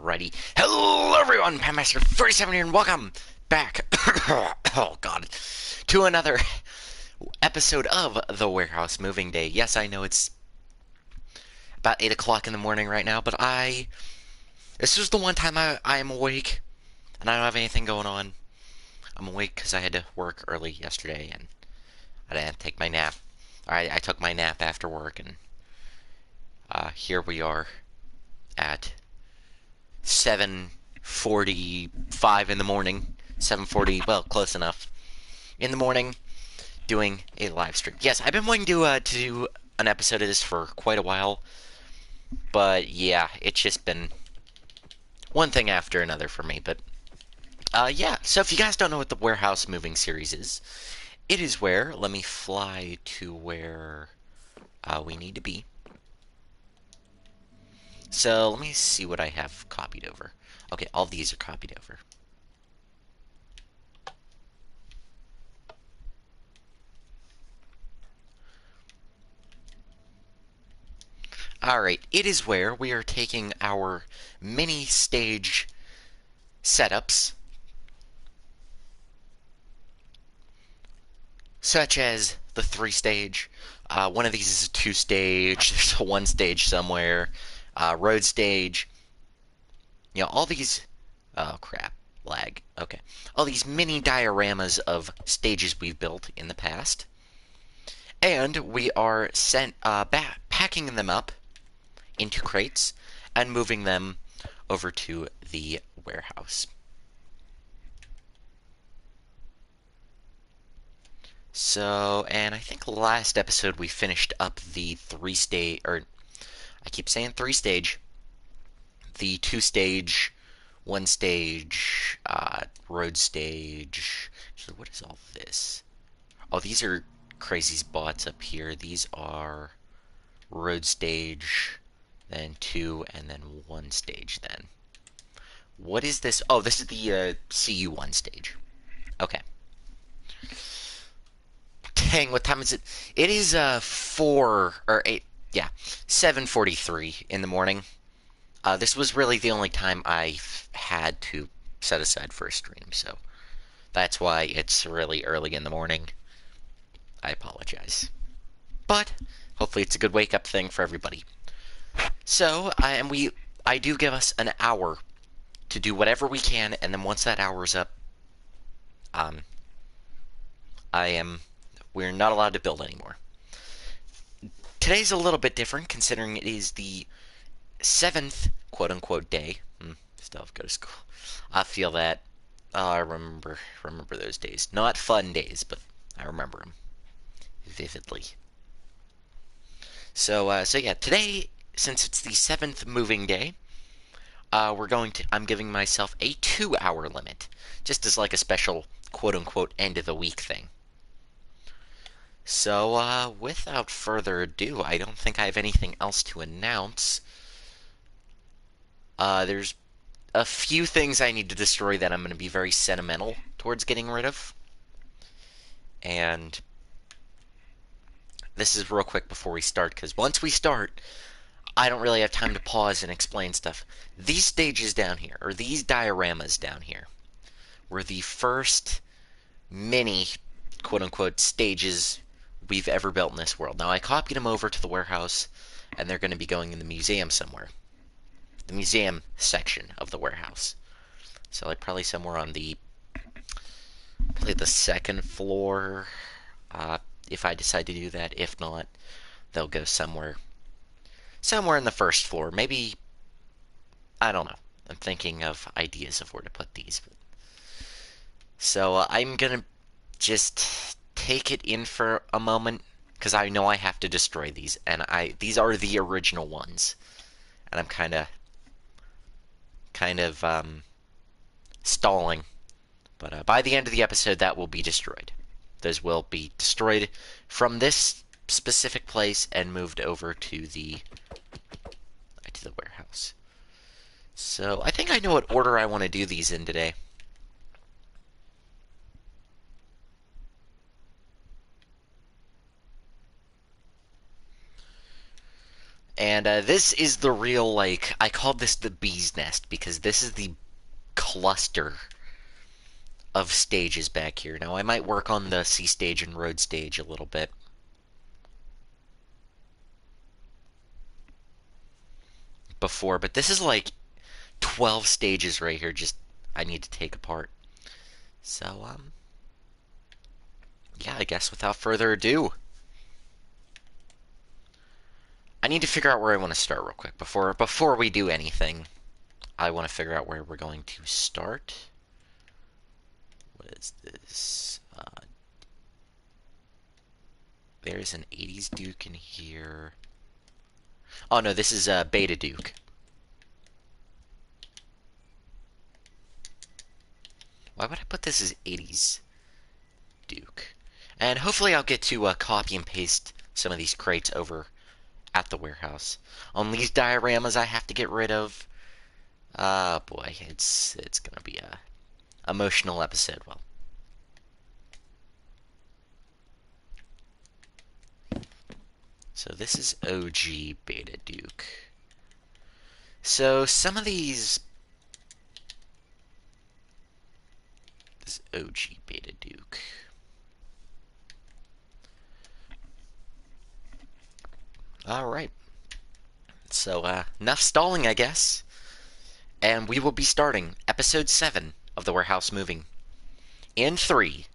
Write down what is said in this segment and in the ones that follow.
Alrighty. Hello everyone, Pandmaster47 here, and welcome back, oh god, to another episode of The Warehouse Moving Day. Yes, I know it's about 8 o'clock in the morning right now, but this is the one time I am awake, and I don't have anything going on. I'm awake because I had to work early yesterday, and I didn't take my nap. I took my nap after work, and here we are at 7:45 in the morning. 7:40, well, close enough. In the morning, doing a live stream. Yes, I've been wanting to do an episode of this for quite a while, but yeah, it's just been one thing after another for me. But yeah. So if you guys don't know what the Warehouse Moving series is, it is where let me fly to where we need to be. So let me see what I have copied over. Okay, all these are copied over. Alright, it is where we are taking our mini stage setups, such as the 3-stage. One of these is a 2-stage, there's a 1-stage somewhere, road stage. You know, all these. Oh crap, lag. Okay. All these mini dioramas of stages we've built in the past. And we are packing them up into crates and moving them over to the warehouse. So, and I think last episode we finished up the 3-stage, or I keep saying 3-stage, the 2-stage, 1-stage, road stage. So what is all this? Oh, these are crazy spots up here. These are road stage, then 2, and then 1 stage then. What is this? Oh, this is the CU1 stage. Okay. Dang, what time is it? It is 4 or 8, yeah, 7:43 in the morning. This was really the only time I've had to set aside for a stream, so that's why it's really early in the morning. I apologize. But hopefully it's a good wake up thing for everybody. So, I do give us an hour to do whatever we can, and then once that hour is up, um, we're not allowed to build anymore. Today's a little bit different considering it is the 7th quote-unquote day. Still have to go to school. I feel that. I remember those days. Not fun days, but I remember them vividly. So yeah, today, since it's the 7th moving day, I'm giving myself a 2-hour limit, just as like a special quote-unquote end of the week thing. So, without further ado, I don't think I have anything else to announce. There's a few things I need to destroy that I'm going to be very sentimental towards getting rid of. And this is real quick before we start, because once we start, I don't really have time to pause and explain stuff. These stages down here, or these dioramas down here, were the first mini, quote-unquote, stages we've ever built in this world. Now, I copied them over to the warehouse, and they're going to be going in the museum somewhere. The museum section of the warehouse. So, like, probably somewhere on probably the 2nd floor, if I decide to do that. If not, they'll go somewhere in the 1st floor. Maybe, I don't know. I'm thinking of ideas of where to put these. So, I'm gonna just take it in for a moment, because I know I have to destroy these, and these are the original ones, and I'm kind of stalling, but by the end of the episode, that will be destroyed. Those will be destroyed from this specific place and moved over to the warehouse. So I think I know what order I want to do these in today. And this is the real, like, I called this the bee's nest because this is the cluster of stages back here. Now, I might work on the sea stage and road stage a little bit. Before, but this is like 12 stages right here, just I need to take apart. So, yeah, I guess without further ado, I need to figure out where I want to start real quick. Before we do anything, I want to figure out where we're going to start. What is this? There's an 80s Duke in here. Oh no, this is a Beta Duke. Why would I put this as 80s Duke? And hopefully I'll get to copy and paste some of these crates over at the warehouse. On these dioramas I have to get rid of. Boy, it's gonna be a emotional episode. Well, so this is OG Beta Duke. So some of these, this OG Beta Duke. All right. So enough stalling, I guess. And we will be starting episode 7 of the Warehouse Moving in 3,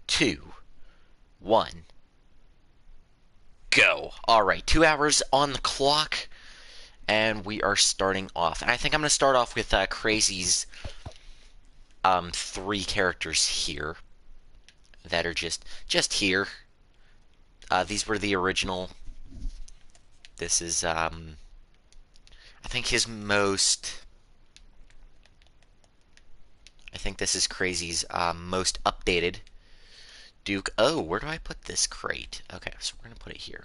2, 1, go. Alright, 2 hours on the clock, and we are starting off. And I think I'm going to start off with Crazy's 3 characters here that are just here. These were the original. This is, I think his most... I think this is Crazy's most updated Duke. Oh, where do I put this crate? Okay, so we're going to put it here.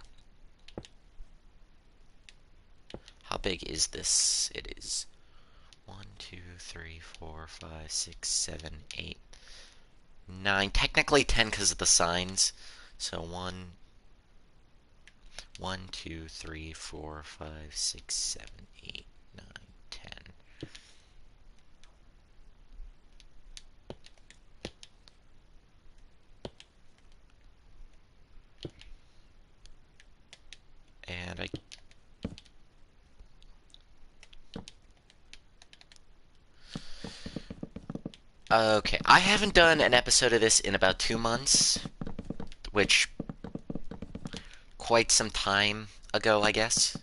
How big is this? It is 1, 2, 3, 4, 5, 6, 7, 8, 9. Technically 10 because of the signs. So 1, 2, 3, 4, 5, 6, 7, 8, 9, 10. And okay, I haven't done an episode of this in about 2 months, which quite some time ago, I guess.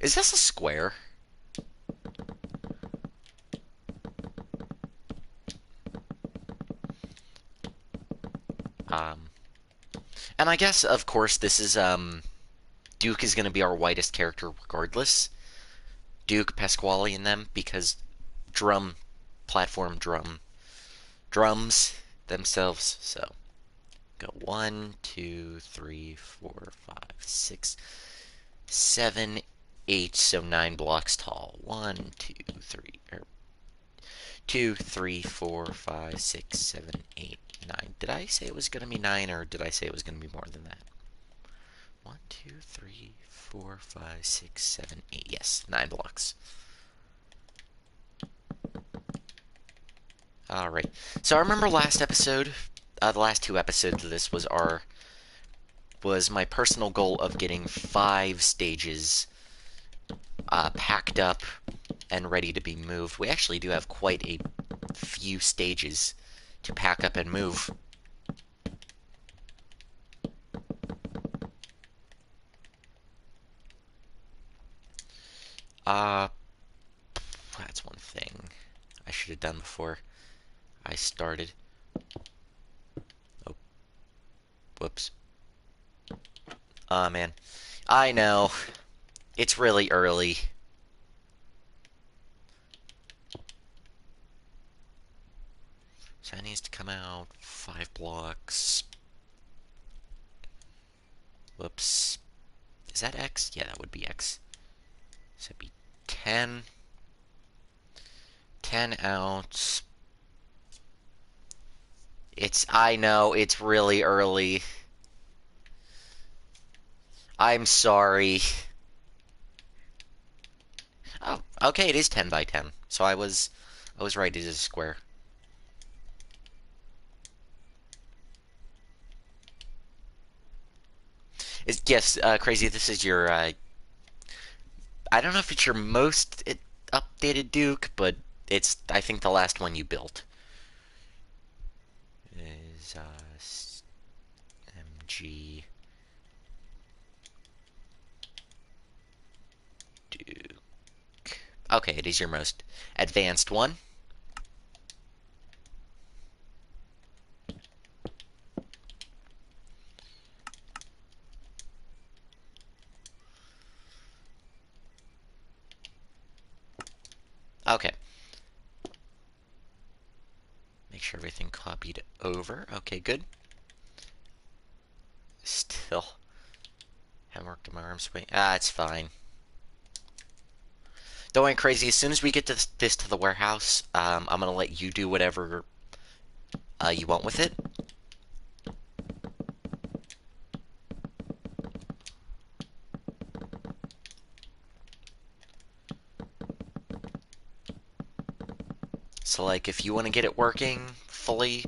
Is this a square? And I guess, of course, this is, Duke is going to be our whitest character regardless. Duke, Pasquale, and them, because drums themselves. So, go 1, 2, 3, 4, 5, 6, 7, 8, so 9 blocks tall. 1, 2, 3, 2, 3, 4, 5, 6, 7, 8, 9. Did I say it was going to be 9, or did I say it was going to be more than that? 1, 2, 3, 4, 5, 6, 7, 8. Yes, 9 blocks. Alright. So I remember last episode, the last 2 episodes of this was my personal goal of getting 5 stages packed up and ready to be moved. We actually do have quite a few stages to pack up and move. That's one thing I should have done before I started. Oh, whoops. Man. I know. It's really early. So that needs to come out 5 blocks. Whoops. Is that X? Yeah, that would be X. So it'd be 10. 10 out. I know, it's really early. I'm sorry. Oh, okay, it is 10 by 10. So I was right, it is a square. Yes, Crazy, this is your, I don't know if it's your most updated Duke, but it's, I think, the last one you built. Is, MG Duke. Okay, it is your most advanced one. Okay. Make sure everything copied over. Okay, good. Still haven't worked on my arm swing. Ah, it's fine. Don't worry, Crazy. As soon as we get this to the warehouse, I'm gonna let you do whatever you want with it. So, like, if you want to get it working fully,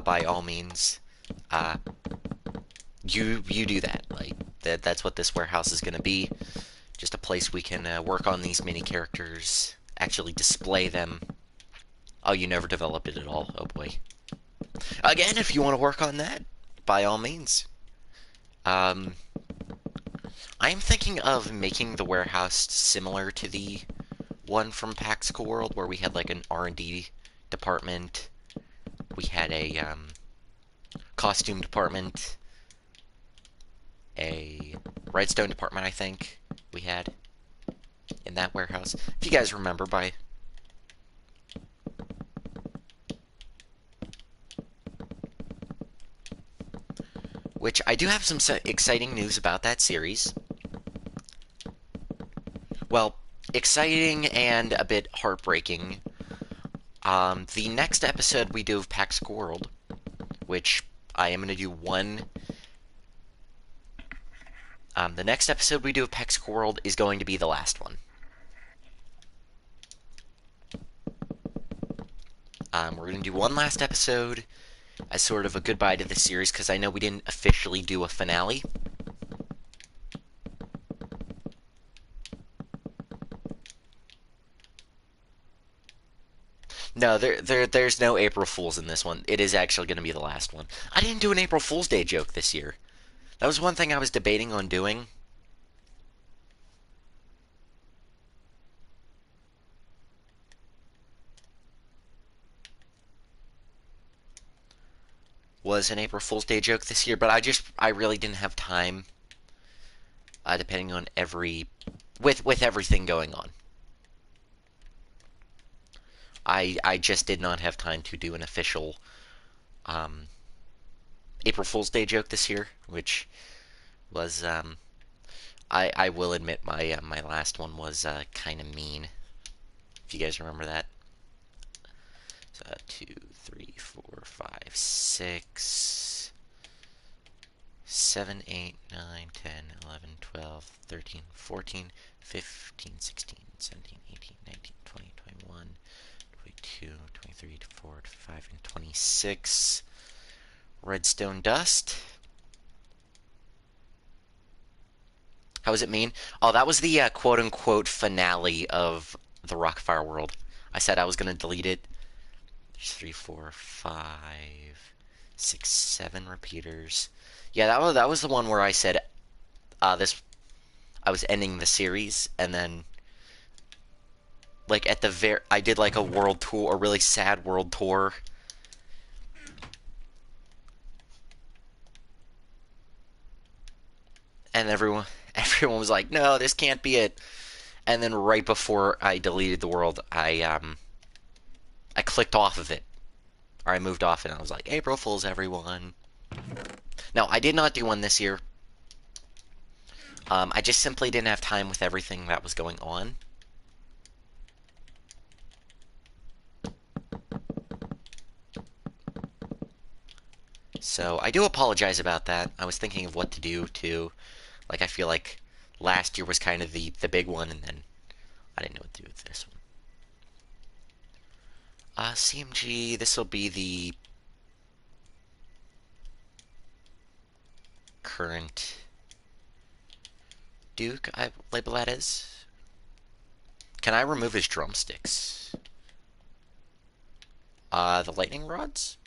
by all means, uh, you do that. Like, that's what this warehouse is gonna be. Just a place we can work on these mini characters, actually display them. Oh, you never developed it at all. Oh boy. Again, if you want to work on that, by all means. Um, I'm thinking of making the warehouse similar to the one from Paxical World, where we had like an R&D department. We had a costume department, a redstone department, I think we had in that warehouse. If you guys remember, by which I do have some exciting news about that series. Well, exciting and a bit heartbreaking. The next episode we do of Paxical World, which I am going to do one. The next episode we do of Paxical World is going to be the last one. We're going to do one last episode as sort of a goodbye to the series, because I know we didn't officially do a finale. No, there's no April Fools in this one. It is actually going to be the last one. I didn't do an April Fool's Day joke this year. That was one thing I was debating on doing. Was an April Fool's Day joke this year, but I really didn't have time. Depending on with everything going on, I just did not have time to do an official um, April Fool's Day joke this year, which was I will admit my last one was kind of mean. If you guys remember that. So 2, 3, 4, 5, 6, 7, 8, 9, 10, 11, 12, 13, 14, 15, 16, 17, 18, 19, 20, 21, 22, 23, 24, 25, and 26. Redstone dust. How was it mean? Oh, that was the quote-unquote finale of the Rockfire world. I said I was going to delete it. There's 3, 4, 5, 6, 7 repeaters. Yeah, that was the one where I said this I was ending the series, and then like at the I did like a world tour, a really sad world tour. And everyone was like, "No, this can't be it." And then right before I deleted the world, I clicked off of it, or I moved off, and I was like, "April Fools, everyone." No, I did not do one this year. I just simply didn't have time with everything that was going on. So I do apologize about that. I was thinking of what to do too. Like I feel like last year was kind of the big one, and then I didn't know what to do with this one. CMG. This will be the current Duke. I label that as. Can I remove his drumsticks? The lightning rods?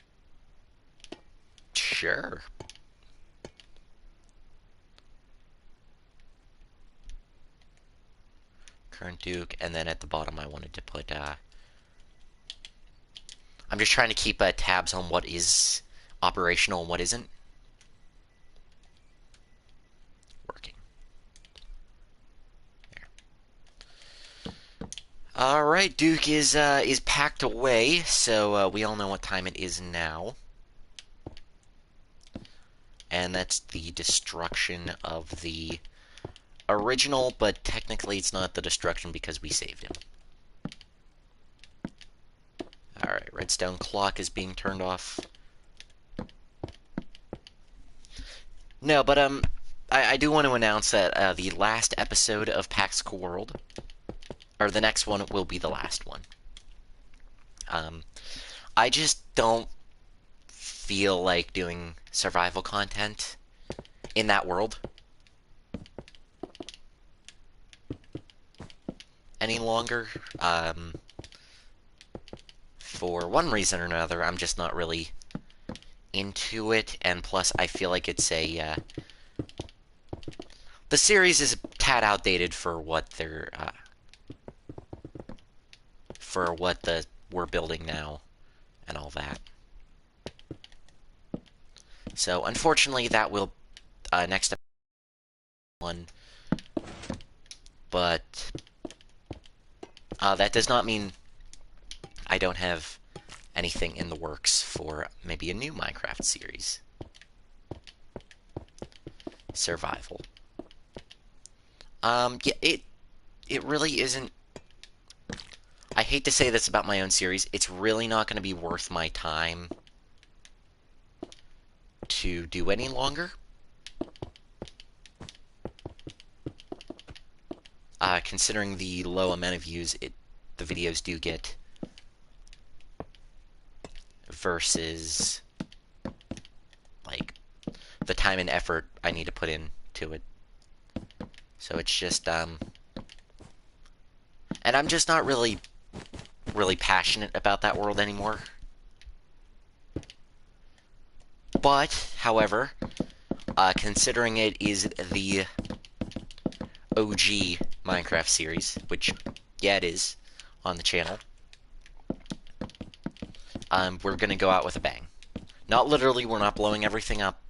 Sure. Current Duke, and then at the bottom I wanted to put, I'm just trying to keep tabs on what is operational and what isn't. Working. There. Alright, Duke is packed away, so we all know what time it is now. And that's the destruction of the original, but technically it's not the destruction because we saved him. Alright, redstone clock is being turned off. No, but I do want to announce that the last episode of Paxical World, or the next one, will be the last one. I just don't feel like doing survival content in that world any longer. For one reason or another, I'm just not really into it, and plus I feel like it's a the series is a tad outdated for what they're for what we're building now and all that. So unfortunately that will next one, but that does not mean I don't have anything in the works for maybe a new Minecraft series. Survival. Yeah, it really isn't. I hate to say this about my own series. It's really not going to be worth my time to do any longer. Considering the low amount of views the videos do get versus like the time and effort I need to put into it. So it's just and I'm just not really passionate about that world anymore. But, however, considering it is the OG Minecraft series, which, yeah, it is, on the channel, we're gonna go out with a bang. Not literally, we're not blowing everything up.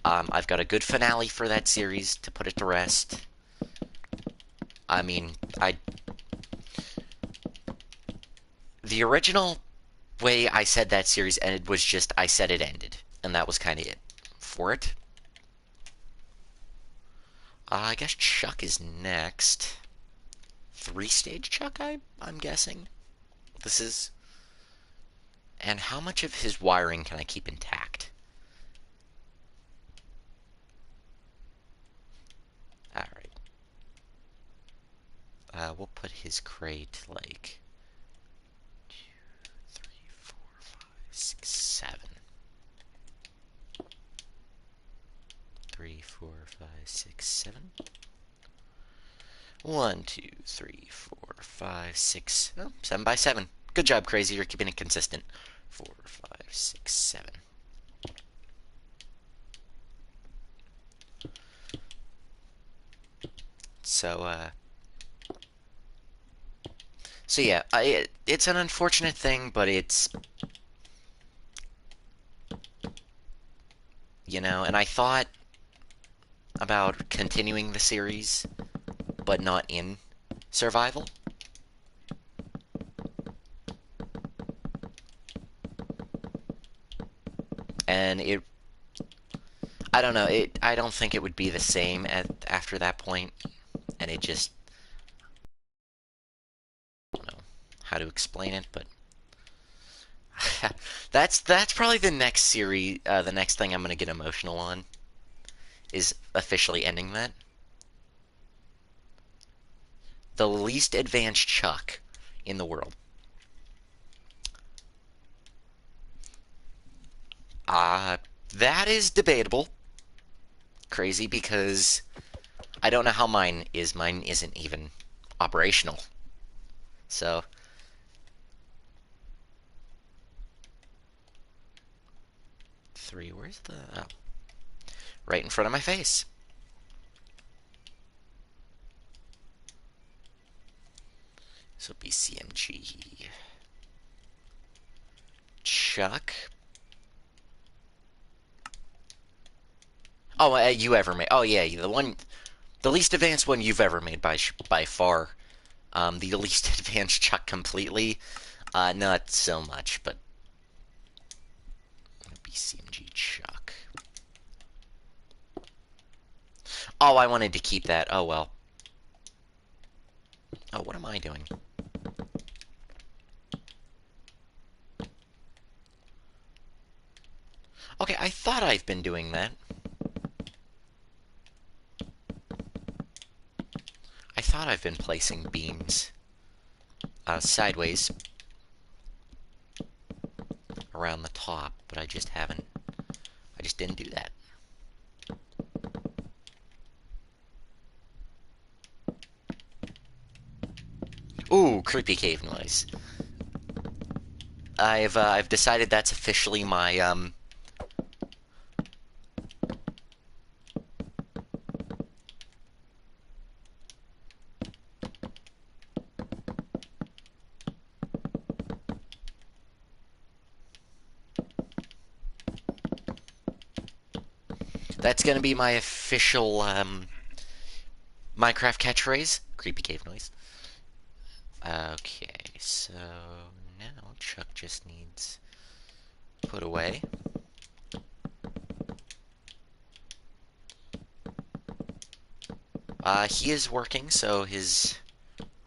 I've got a good finale for that series to put it to rest. I mean, the original way I said that series ended was just I said it ended, and that was kind of it for it. I guess Chuck is next. 3-stage Chuck, I'm guessing. This is... And how much of his wiring can I keep intact? Alright. We'll put his crate, like... 2, 3, 4, 5, 6, 7. 3, 4, 5, 6, 7. 1, 2, 3, 4, 5, 6. Oh, 7 by 7. Good job, Crazy. You're keeping it consistent. 4, 5, 6, 7. So, so yeah, it's an unfortunate thing, but it's, you know, and I thought about continuing the series, but not in survival. And I don't know, I don't think it would be the same after that point, and it just, I don't know how to explain it, but That's probably the next series, the next thing I'm gonna get emotional on is officially ending that. The least advanced Chuck in the world. Uh, that is debatable. Crazy because I don't know how mine is. Mine isn't even operational. So, three, where's the... Oh, right in front of my face. This will be CMG. Chuck. Oh, you ever made? Oh yeah, the least advanced one you've ever made by far. The least advanced Chuck completely. Not so much, but BCMG Chuck. Oh, I wanted to keep that. Oh well. Oh, what am I doing? Okay, I thought I've been doing that. I thought I've been placing beams sideways around the top, but I just haven't. I just didn't do that. Ooh, creepy cave noise. I've decided that's officially my that's gonna be my official Minecraft catchphrase. Creepy cave noise. Okay, so now Chuck just needs put away. He is working, so his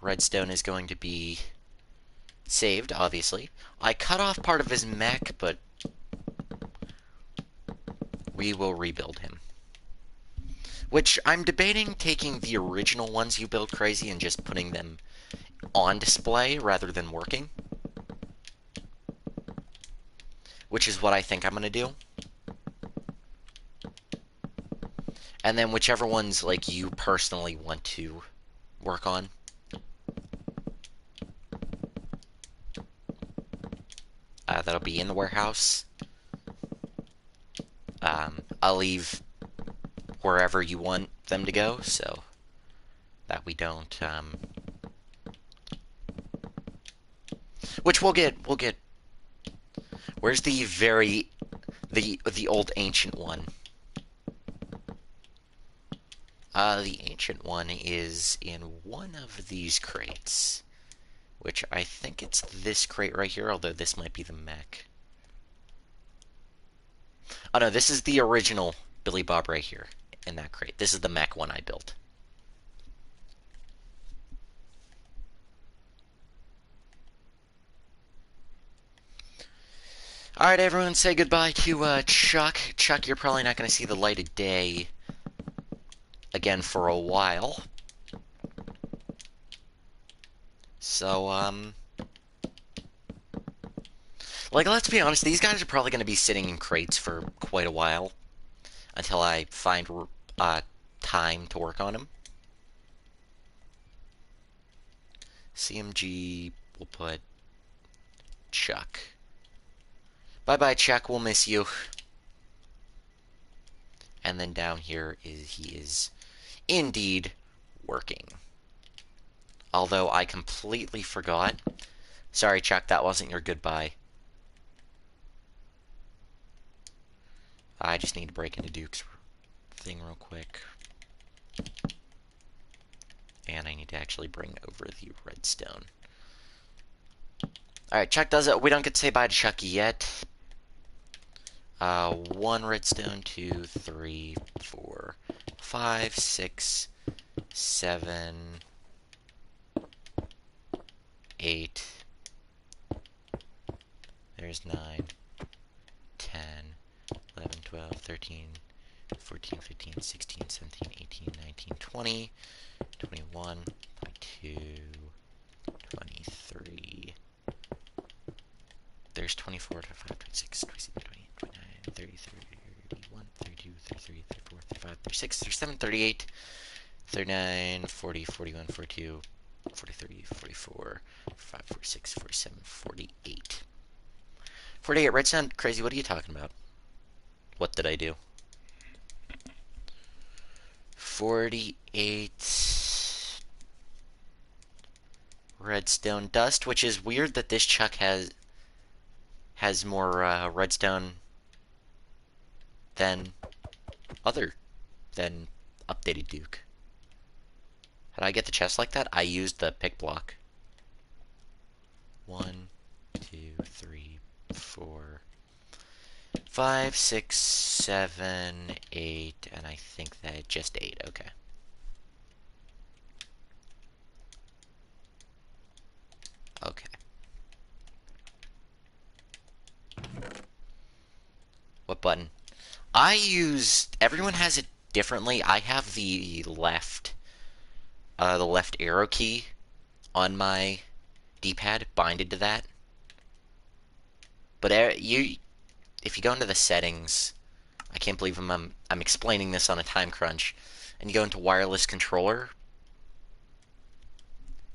redstone is going to be saved, obviously. I cut off part of his mech, but we will rebuild him. Which, I'm debating taking the original ones you build crazy and just putting them on display rather than working. Which is what I think I'm going to do. And then whichever ones, like, you personally want to work on. That'll be in the warehouse. I'll leave wherever you want them to go, so that we don't, which we'll get, where's the old ancient one? The ancient one is in one of these crates, which I think it's this crate right here, although this might be the mech. Oh no, this is the original Billy Bob right here in that crate. This is the mech one I built. Alright, everyone, say goodbye to Chuck. Chuck, you're probably not going to see the light of day again for a while. So, like, let's be honest, these guys are probably going to be sitting in crates for quite a while until I find time to work on them. CMG, we'll put Chuck. Bye-bye, Chuck, we'll miss you. And then down here he is indeed working. Although I completely forgot. Sorry, Chuck, that wasn't your goodbye. I just need to break into Duke's thing real quick. And I need to actually bring over the redstone. Alright, Chuck does it. We don't get to say bye to Chuck yet. 1 redstone, 2, 3, 4, 5, 6, 7, 8. There's 9, 10, 11, 12, 13, 14, 15, 16, 17, 18, 19, 20, 21, 22, 23. There's 24, 25, 26, 27, 28, 29, 30, 31, 32, 33, 34, 35, 36, 37, 38, 39, 40, 41, 42, 43, 44, 45, 46, 47, 48. 48 redstone? Crazy, what are you talking about? What did I do? 48 redstone dust, which is weird that this chuck has more redstone than than updated Duke. How did I get the chest like that? I used the pick block. 1, 2, 3, 4, 5, 6, 7, 8, and I think that just 8. Okay. Okay. What button? Everyone has it differently. I have the left arrow key on my D-pad binded to that. But if you go into the settings, I can't believe I'm explaining this on a time crunch, and you go into wireless controller,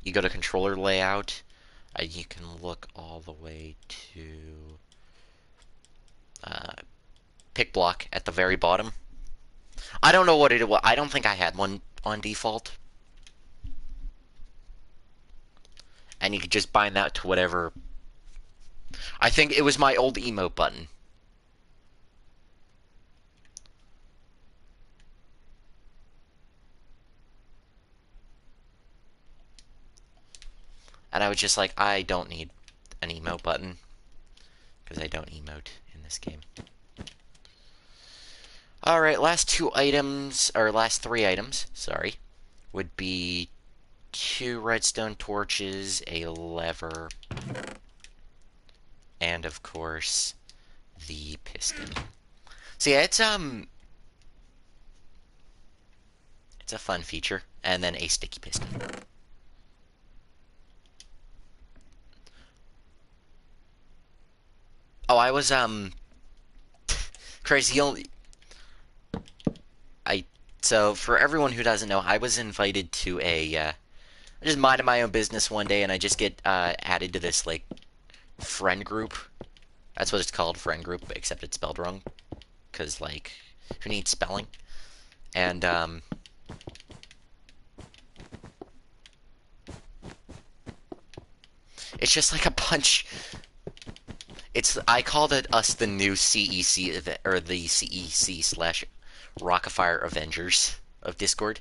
you go to controller layout, you can look all the way to pick block at the very bottom. I don't know what it was. I don't think I had one on default. And you could just bind that to whatever. I think it was my old emote button. And I was just like, I don't need an emote button, because I don't emote in this game. Alright, last 3 items, sorry, would be 2 redstone torches, a lever, and of course, the piston. So yeah, it's a fun feature. And then a sticky piston. Oh, I was, crazy. So for everyone who doesn't know, I was invited to I just minded my own business one day, and I just get, added to this, like, friend group. That's what it's called, friend group, except it's spelled wrong. Because, like, who needs spelling? And, it's just like a bunch. I called us the new CEC, or the CEC / Rockafire Avengers of Discord.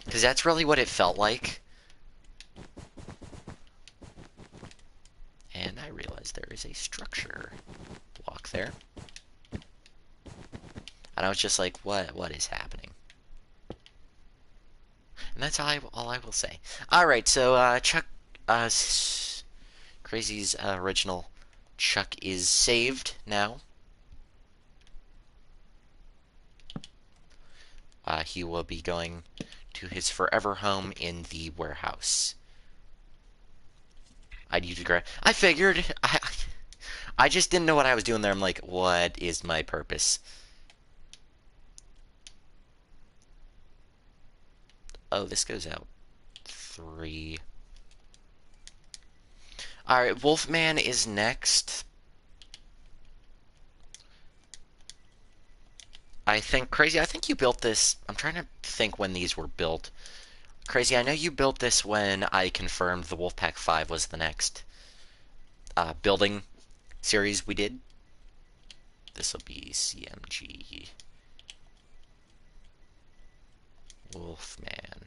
Because that's really what it felt like. And I realized there is a structure block there. And I was just like, what is happening? And that's all I will say. Alright, so, Chuck, Crazy's original Chuck is saved now. He will be going to his forever home in the warehouse. I figured. I just didn't know what I was doing there. I'm like, what is my purpose? Oh, this goes out 3. Alright, Wolfman is next. Crazy, I think you built this. I'm trying to think when these were built. Crazy, I know you built this when I confirmed the Wolfpack 5 was the next building series we did. This will be CMG Wolfman.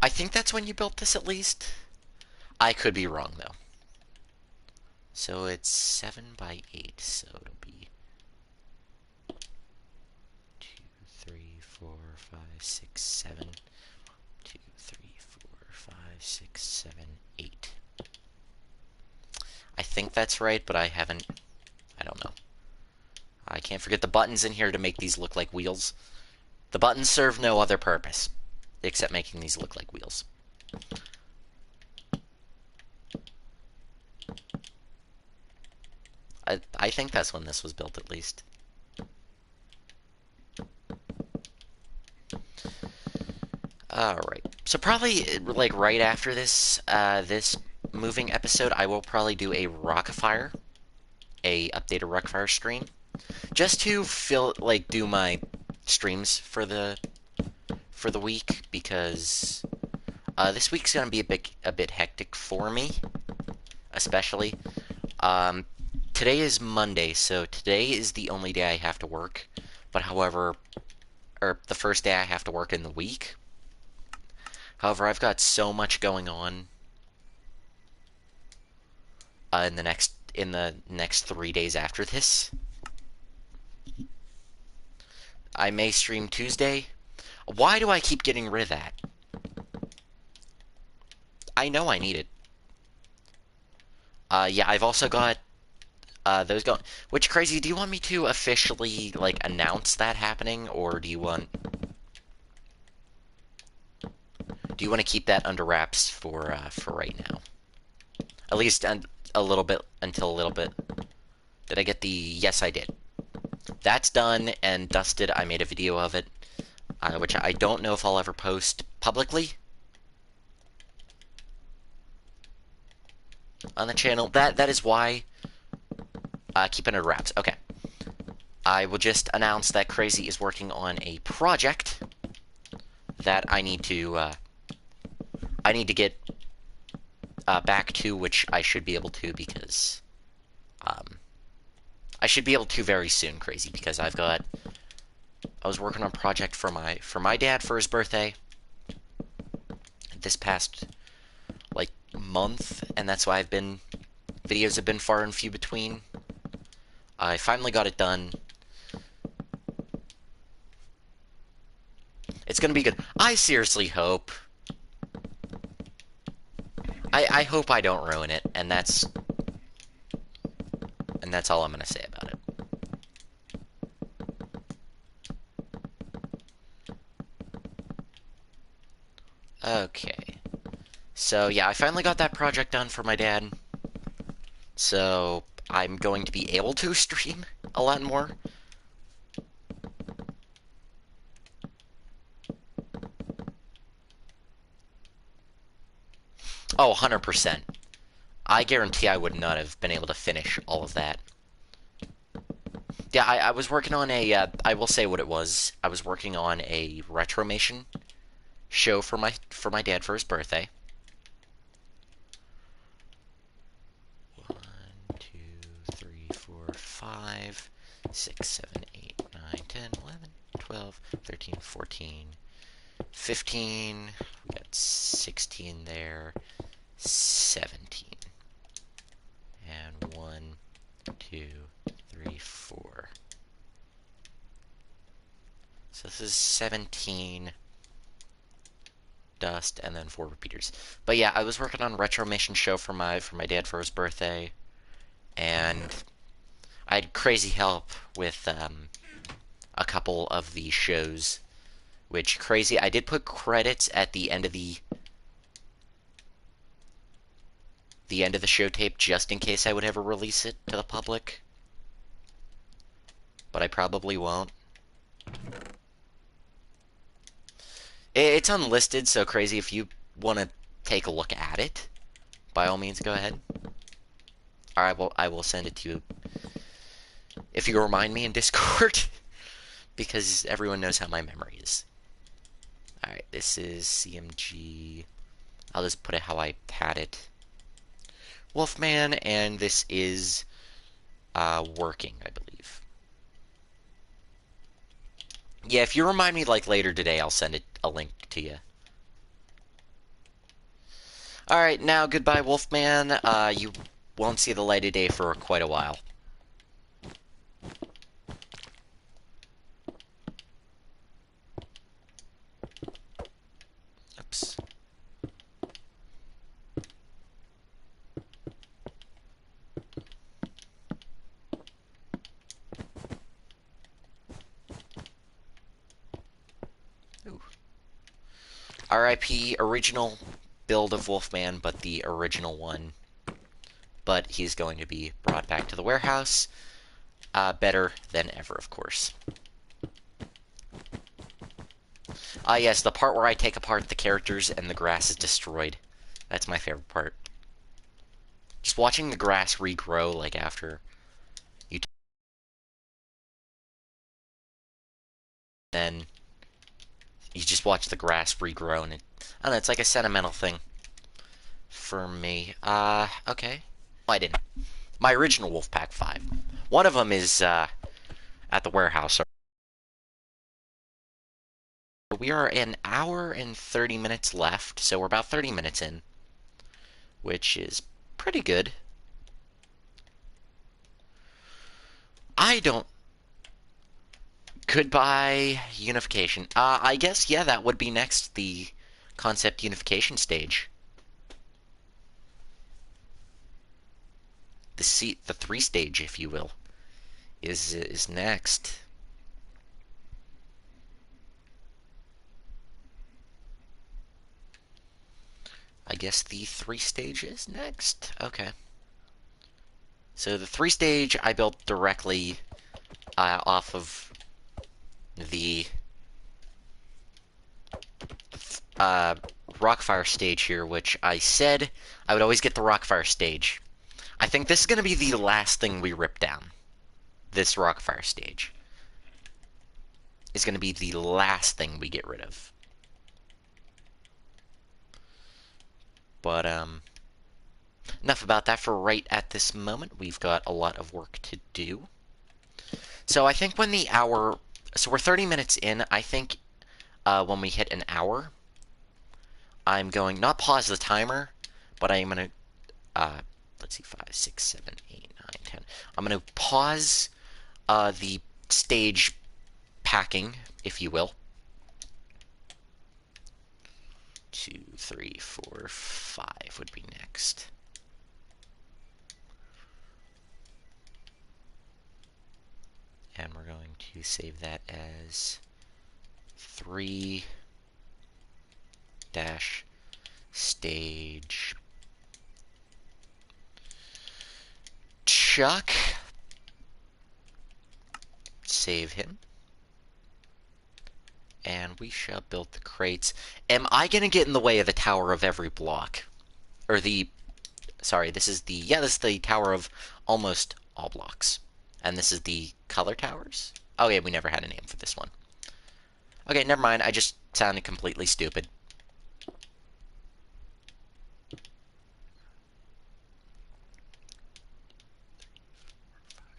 I think that's when you built this, at least. I could be wrong, though. So it's 7 by 8, so it'll be 2, 3, 4, 5, 6, 7. 6, 7, 8. I think that's right, but I don't know. I can't forget the buttons in here to make these look like wheels. The buttons serve no other purpose except making these look like wheels. I think that's when this was built, at least. Alright. So probably, like, right after this, this moving episode, I will probably do a Rockafire, a updated Rockafire stream, just to do my streams for the week, because this week's gonna be a bit hectic for me, especially. Today is Monday, so today is the only day I have to work. But however, or the first day I have to work in the week. However, I've got so much going on in the next 3 days after this. I may stream Tuesday. Why do I keep getting rid of that? I know I need it. Yeah, I've also got those going. Which, Crazy, do you want me to officially, like, announce that happening, or do you want to keep that under wraps for right now? At least a little bit, until a little bit. Did I get the... Yes, I did. That's done and dusted. I made a video of it, which I don't know if I'll ever post publicly on the channel. That is why. Keep it under wraps. Okay. I will just announce that Crazy is working on a project that I need to get back to, which I should be able to, because I should be able to very soon, Crazy, because I was working on a project for my dad for his birthday this past, like, month, and that's why videos have been far and few between. I finally got it done. It's gonna be good. I seriously hope. I hope I don't ruin it, and that's all I'm gonna say about it. Okay. So, yeah, I finally got that project done for my dad. So, I'm going to be able to stream a lot more. Oh, 100%. I guarantee I would not have been able to finish all of that. Yeah, I was working on I will say what it was. I was working on a Retromation show for my dad for his birthday. 1, 2, 3, 4, 5, 6, 7, 8, 9, 10, 11, 12, 13, 14, 15. We got 16 there. 17. And 1, 2, 3, 4. So this is 17 dust and then 4 repeaters. But yeah, I was working on a Retromation show for my dad for his birthday, and I had crazy help with a couple of these shows, which Crazy, I did put credits at the end of the show tape just in case I would ever release it to the public, but I probably won't. It's unlisted, so Crazy, if you want to take a look at it, by all means, go ahead. Or I will send it to you if you remind me in Discord, because everyone knows how my memory is. Alright, this is CMG. I'll just put it how I had it. Wolfman, and this is working, I believe. Yeah, if you remind me, like, later today, I'll send a link to you. Alright, now goodbye, Wolfman. You won't see the light of day for quite a while. Oops. RIP original build of Wolfman, but the original one. But he's going to be brought back to the warehouse. Better than ever, of course. Yes, the part where I take apart the characters and the grass is destroyed. That's my favorite part. Just watching the grass regrow, like, after you... Then you just watch the grass regrow, and I don't know, it's like a sentimental thing for me. Okay. I didn't. My original Wolfpack 5. One of them is, at the warehouse. We are an hour and 30 minutes left, so we're about 30 minutes in, which is pretty good. I don't... Goodbye, unification. I guess, yeah, that would be next, the concept unification stage. The 3 stage, if you will, is next. I guess the 3 stage is next. Okay. So the 3 stage I built directly off of the Rockfire stage here, which I said I would always get the Rockfire stage. I think this is going to be the last thing we rip down. This Rockfire stage is going to be the last thing we get rid of. But, enough about that for right at this moment. We've got a lot of work to do. So I think when the hour... So we're 30 minutes in. I think when we hit an hour, I'm going... Not pause the timer, but I'm going to... let's see, 5, 6, 7, 8, 9, 10. I'm going to pause the stage packing, if you will. 2, 3, 4, 5 would be next. And we're going to save that as 3 dash stage Chuck. Save him. And we shall build the crates. Am I going to get in the way of the tower of every block? Or the... Sorry, this is the... Yeah, this is the tower of almost all blocks. And this is the color towers? Oh yeah, we never had a name for this one. Okay, never mind. I just sounded completely stupid.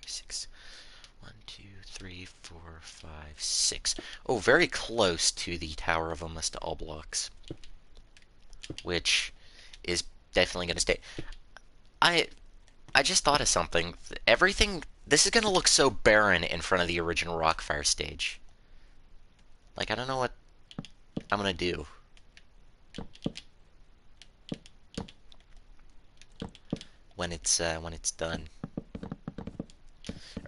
Six. 1, 2, 3, 4, 5, 6. Oh, very close to the Tower of Almost All Blocks, which is definitely going to stay. I just thought of something. Everything... This is going to look so barren in front of the original Rockfire stage. Like, I don't know what I'm going to do. When it's done.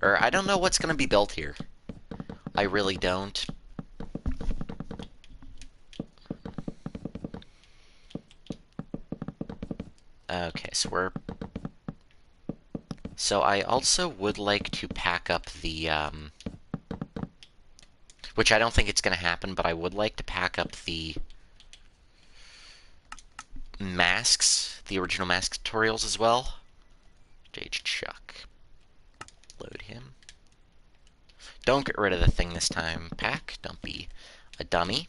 Or, I don't know what's going to be built here. I really don't. Okay, so we're... So I also would like to pack up the, which I don't think it's going to happen, but I would like to pack up the masks, the original mask tutorials as well. J.H. Chuck. Load him. Don't get rid of the thing this time, Pack. Don't be a dummy.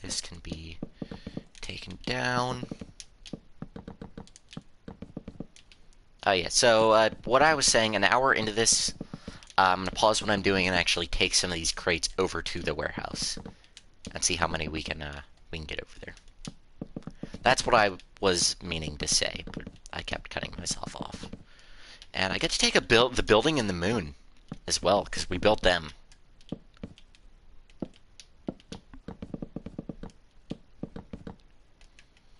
This can be taken down. Oh yeah, so what I was saying, an hour into this, I'm going to pause what I'm doing and actually take some of these crates over to the warehouse and see how many we can get over there. That's what I was meaning to say, but I kept cutting myself off. And I get to take the building and the moon as well, because we built them.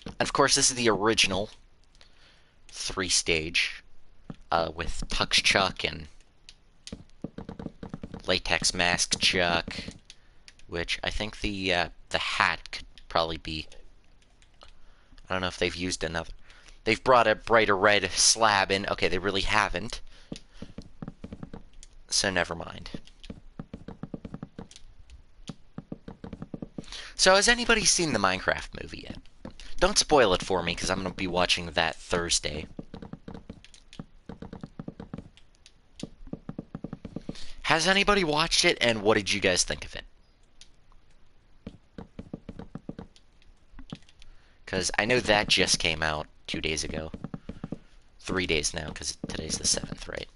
And of course, this is the original 3-stage with Tux Chuck and Latex Mask Chuck, which I think the hat could probably be. I don't know if they've used another. They've brought a brighter red slab in. Okay, they really haven't. So never mind. So has anybody seen the Minecraft movie yet? Don't spoil it for me, because I'm going to be watching that Thursday. Has anybody watched it, and what did you guys think of it? Because I know that just came out 2 days ago. 3 days now, because today's the 7th, right?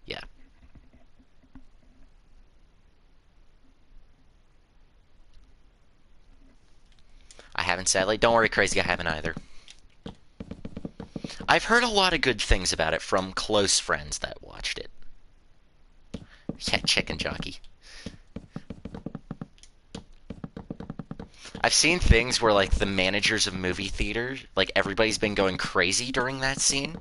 Yeah. I haven't, sadly. Don't worry, Crazy, I haven't either. I've heard a lot of good things about it from close friends that watched it. Yeah, Chicken Jockey. I've seen things where, like, the managers of movie theaters, like, everybody's been going crazy during that scene.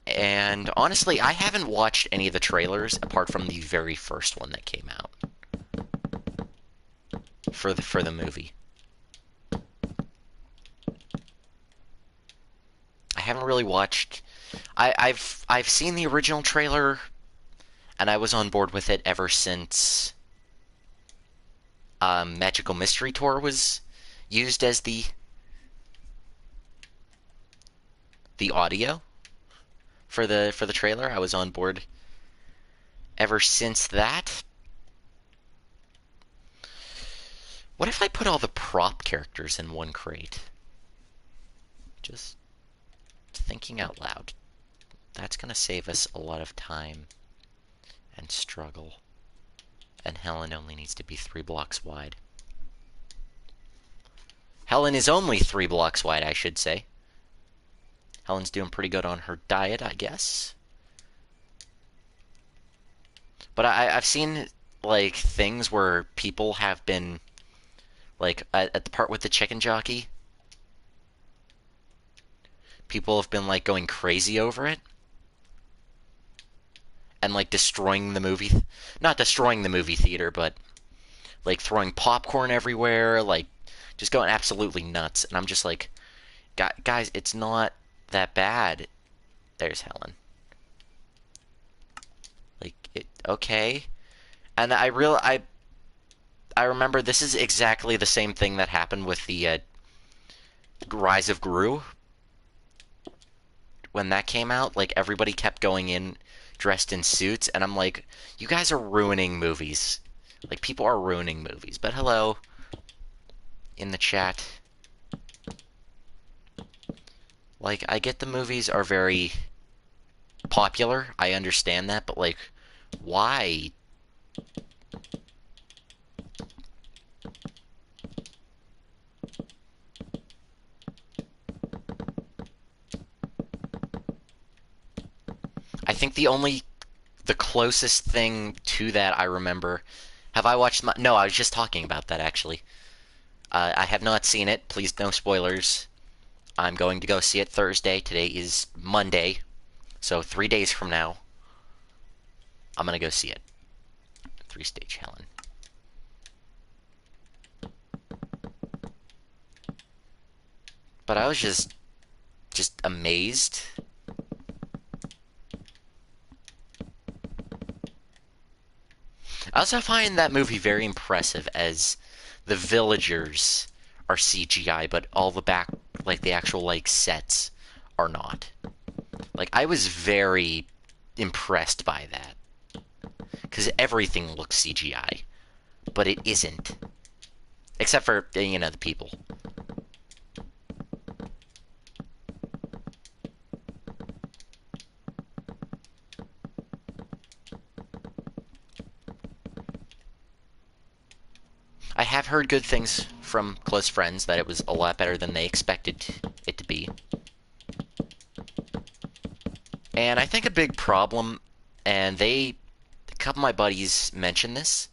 And honestly, I haven't watched any of the trailers apart from the very first one that came out for the movie. I haven't really watched. I've seen the original trailer, and I was on board with it ever since Magical Mystery Tour was used as the audio for the trailer. I was on board ever since that. What if I put all the prop characters in one crate? Just thinking out loud. That's gonna save us a lot of time and struggle. And Helen only needs to be 3 blocks wide. Helen is only 3 blocks wide, I should say. Helen's doing pretty good on her diet, I guess. But I've seen, like, things where people have been, like, at the part with the chicken jockey, people have been, like, going crazy over it. And, like, destroying the movie. Not destroying the movie theater, but, like, throwing popcorn everywhere, like, just going absolutely nuts. And I'm just like, guys, it's not that bad. There's Helen. Like, okay. And I remember this is exactly the same thing that happened with the Rise of Gru. When that came out, like, everybody kept going in dressed in suits, and I'm like, you guys are ruining movies. Like, people are ruining movies. But hello, in the chat. Like, I get the movies are very popular. I understand that, but, like, why? I think the closest thing to that I remember. Have I watched no, I was just talking about that, actually. I have not seen it. Please, no spoilers. I'm going to go see it Thursday. Today is Monday. So 3 days from now, I'm going to go see it. 3-stage Helen. But I was just amazed. I also find that movie very impressive, as the villagers are CGI, but all the back, like, the actual, like, sets are not. Like, I was very impressed by that. Because everything looks CGI, but it isn't. Except for, you know, the people. I have heard good things from close friends that it was a lot better than they expected it to be. And I think a big problem, and a couple of my buddies mentioned this,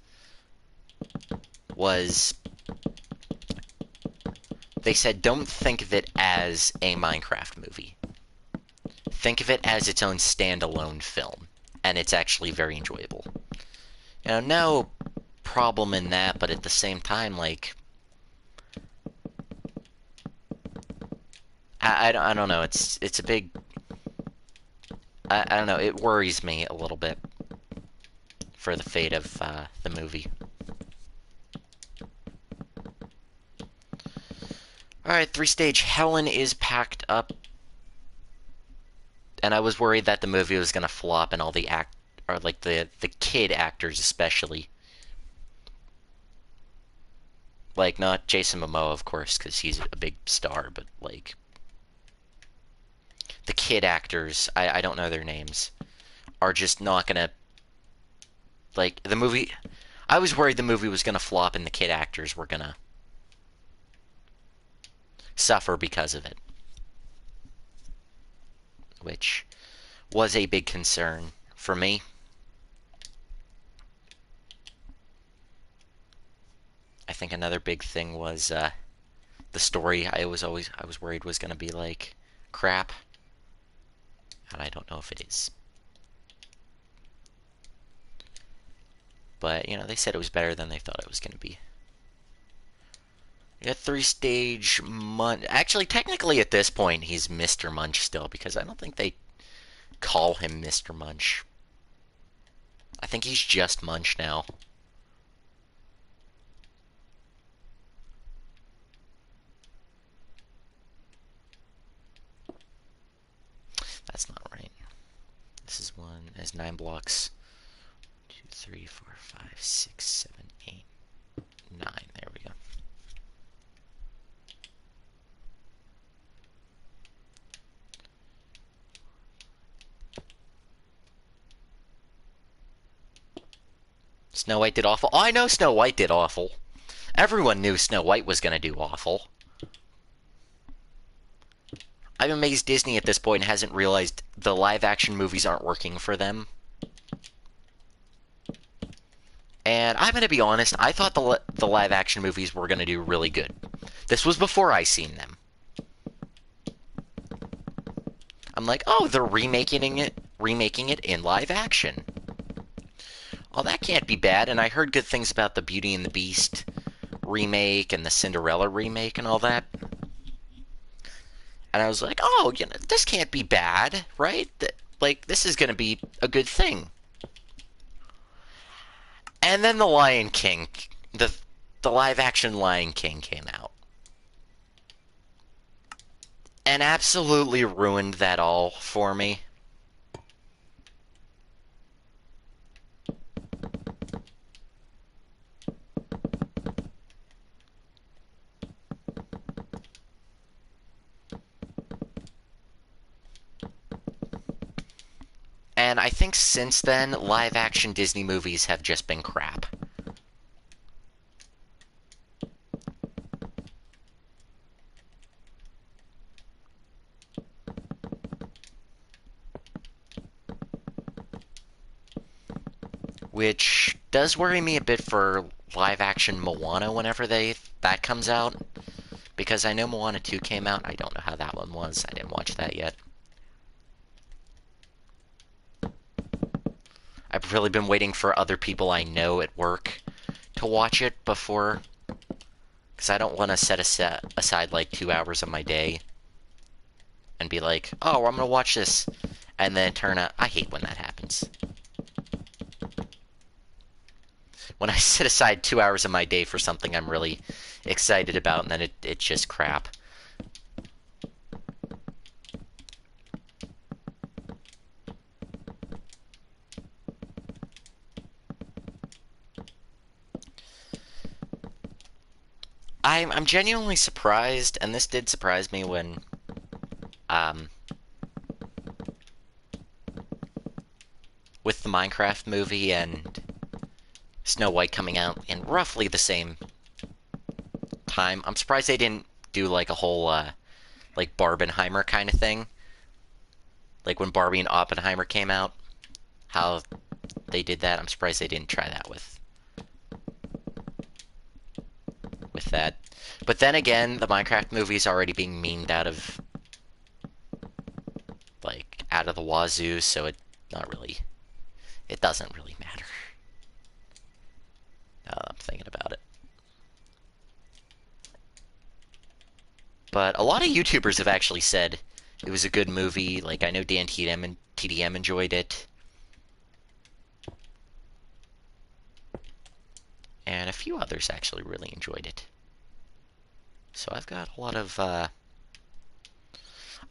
was they said don't think of it as a Minecraft movie. Think of it as its own standalone film, and it's actually very enjoyable. No problem in that, but at the same time, like, I don't know, it's a big, I don't know, it worries me a little bit for the fate of the movie. Alright, 3-stage, Helen is packed up, and I was worried that the movie was gonna flop and all the the kid actors especially. Like, not Jason Momoa, of course, because he's a big star, but, like, the kid actors, I don't know their names, are just not gonna, like, the movie, I was worried the movie was gonna flop and the kid actors were gonna suffer because of it. Which was a big concern for me. I think another big thing was the story. I was worried was going to be like crap, and I don't know if it is. But they said it was better than they thought it was going to be. We got 3-stage Munch. Actually, technically at this point he's Mr. Munch still, because I don't think they call him Mr. Munch. I think he's just Munch now. That's not right. This is one. There's 9 blocks. 2, 3, 4, 5, 6, 7, 8, 9. There we go. Snow White did awful. Oh, I know Snow White did awful. Everyone knew Snow White was going to do awful. I'm amazed Disney at this point hasn't realized the live-action movies aren't working for them. And I'm going to be honest, I thought the live-action movies were going to do really good. This was before I seen them. I'm like, oh, they're remaking it in live action. Oh, that can't be bad. And I heard good things about the Beauty and the Beast remake and the Cinderella remake and all that. And I was like, oh, this can't be bad, right? Like, this is going to be a good thing. And then the Lion King, the live-action Lion King came out. And absolutely ruined that all for me. And I think since then, live-action Disney movies have just been crap. Which does worry me a bit for live-action Moana whenever that comes out. Because I know Moana 2 came out. I don't know how that one was. I didn't watch that yet. I've really been waiting for other people I know at work to watch it before. Because I don't want to set aside like 2 hours of my day and be like, oh, I'm going to watch this. And then turn out, I hate when that happens. When I set aside 2 hours of my day for something I'm really excited about, and then it's just crap. I'm genuinely surprised, and this did surprise me when, with the Minecraft movie and Snow White coming out in roughly the same time. I'm surprised they didn't do like a whole like Barbenheimer kind of thing. Like when Barbie and Oppenheimer came out, how they did that. I'm surprised they didn't try that with that. But then again, the Minecraft movie is already being memed out of like out of the wazoo, so it doesn't really matter. Now that I'm thinking about it. But a lot of YouTubers have actually said it was a good movie. Like I know Dan TDM enjoyed it. And a few others actually really enjoyed it. So I've got a lot of I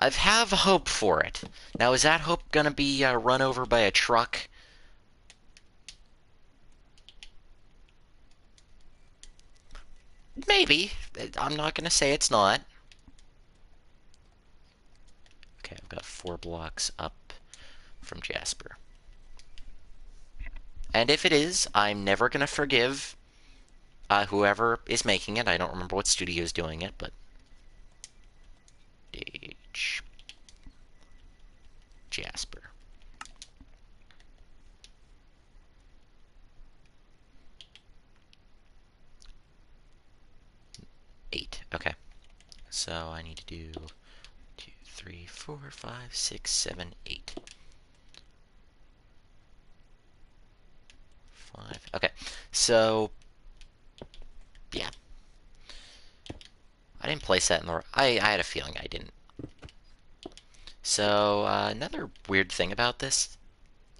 have hope for it. Now, is that hope gonna be run over by a truck? Maybe. I'm not gonna say it's not. Okay, I've got 4 blocks up from Jasper. And if it is, I'm never gonna forgive whoever is making it. I don't remember what studio is doing it, but H Jasper. Eight. Okay. So I need to do 2, 3, 4, 5, 6, 7, 8. 5. Okay. So yeah. I didn't place that in the... I had a feeling I didn't. So, another weird thing about this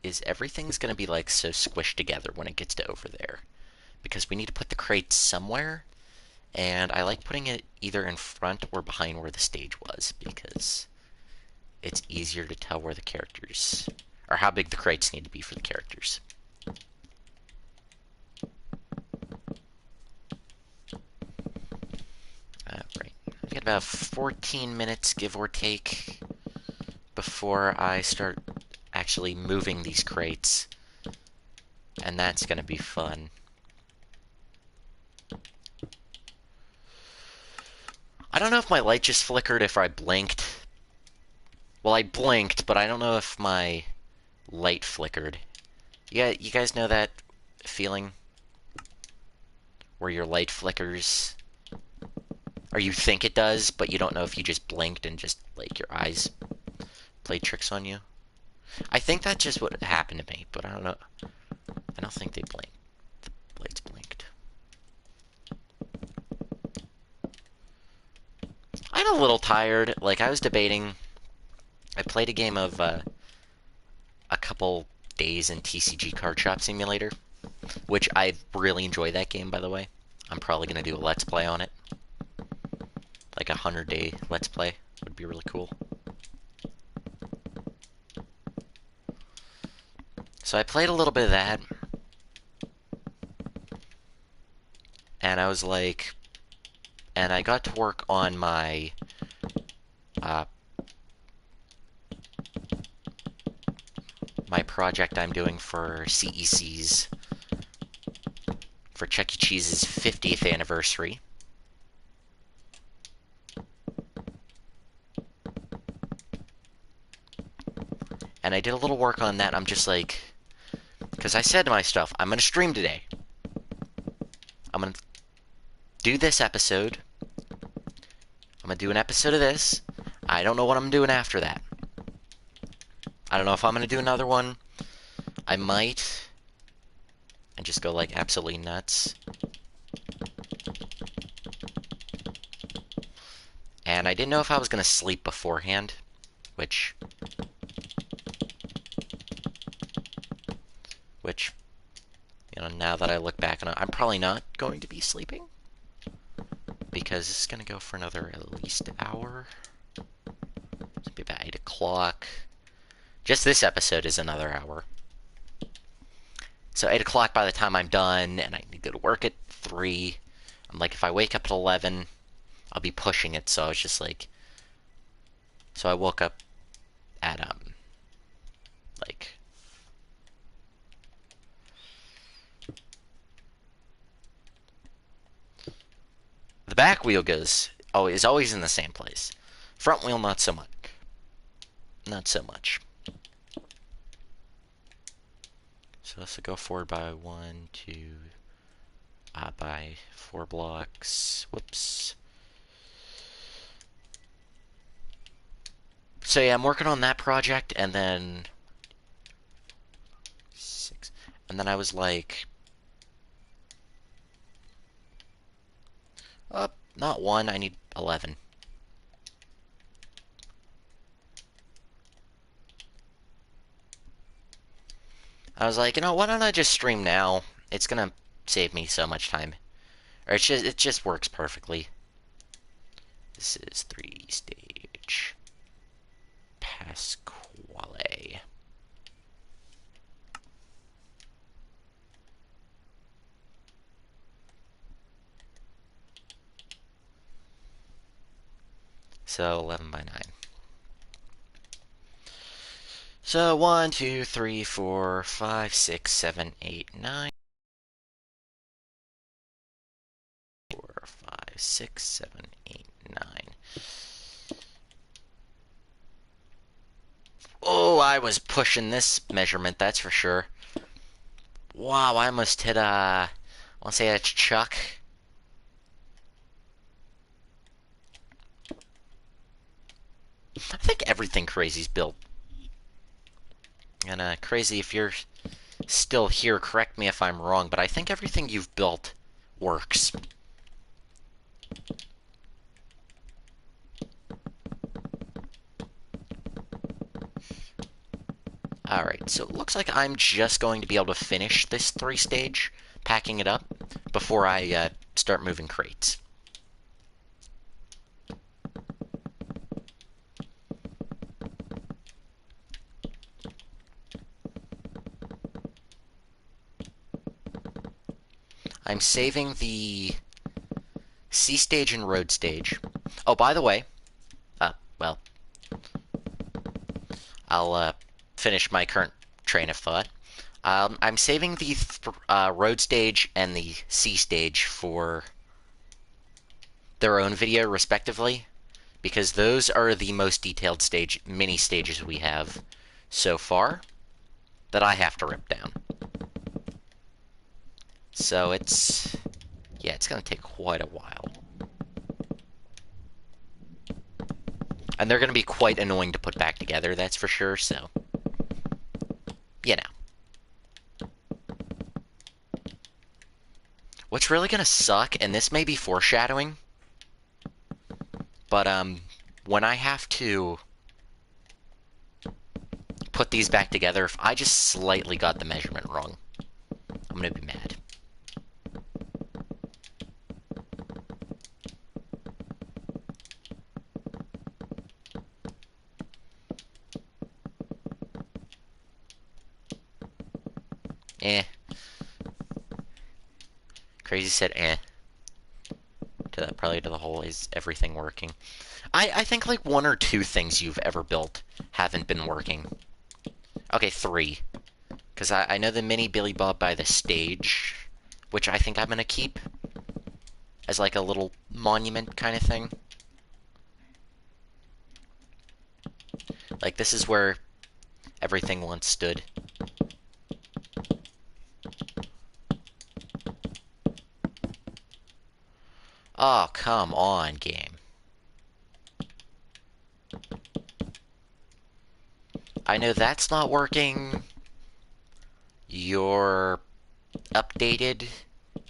is everything's going to be, like, so squished together when it gets to over there. Because we need to put the crates somewhere, and I like putting it either in front or behind where the stage was, because it's easier to tell where the characters... or how big the crates need to be for the characters. Right. I got about 14 minutes, give or take, before I start actually moving these crates. And that's gonna be fun. I don't know if my light just flickered if I blinked. Well, I blinked, but I don't know if my light flickered. Yeah, you guys know that feeling? Where your light flickers? Or you think it does, but you don't know if you just blinked and just, like, your eyes played tricks on you? I think that's just what happened to me, but I don't know. I don't think they blinked. The lights blinked. I'm a little tired. Like, I was debating... I played a game of, a couple days in TCG Card Shop Simulator, which I really enjoy that game, by the way. I'm probably going to do a Let's Play on it. Like a 100-day Let's Play would be really cool. So I played a little bit of that, and I was like... And I got to work on my... my project I'm doing for CEC's... for Chuck E. Cheese's 50th anniversary. And I did a little work on that. I'm just like... Because I said to myself, I'm going to stream today. I'm going to do this episode. I'm going to do an episode of this. I don't know what I'm doing after that. I don't know if I'm going to do another one. I might. And just go, like, absolutely nuts. And I didn't know if I was going to sleep beforehand. Which, you know, now that I look back on it, I'm probably not going to be sleeping. Because it's going to go for another at least hour. It'll be about 8 o'clock. Just this episode is another hour. So 8 o'clock by the time I'm done, and I need to go to work at 3. I'm like, if I wake up at 11, I'll be pushing it, so I was just like... So I woke up at, like... The back wheel is always in the same place. Front wheel, not so much. Not so much. So let's go forward by 1, 2, by 4 blocks. Whoops. So yeah, I'm working on that project, and then 6, and then I was like, not 1, I need 11. I was like, why don't I just stream now? It's gonna save me so much time. Or it just works perfectly. This is 3-stage Pasquale. So 11 by 9. So 1, 2, 3, 4, 5, 6, 7, 8, 9. 4, 5, 6, 7, 8, 9. Oh, I was pushing this measurement, that's for sure. Wow, I almost hit I want to say that's Chuck. I think everything Crazy's built. And Crazy, if you're still here, correct me if I'm wrong, but I think everything you've built works. Alright, so it looks like I'm just going to be able to finish this 3-stage, packing it up, before I start moving crates. I'm saving the C stage and road stage. Oh, by the way, well, I'll finish my current train of thought. I'm saving the road stage and the C stage for their own video, respectively, because those are the most detailed mini stages we have so far that I have to rip down. So it's going to take quite a while. And they're going to be quite annoying to put back together, that's for sure, so, What's really going to suck, and this may be foreshadowing, but when I have to put these back together, if I just slightly got the measurement wrong, I'm going to be mad. Eh. Crazy said eh. Probably to the whole, is everything working? I think like 1 or 2 things you've ever built haven't been working. Okay, 3. Because I know the mini Billy Bob by the stage, which I think I'm going to keep as like a little monument kind of thing. Like, this is where everything once stood. Oh, come on, game. I know that's not working. Your updated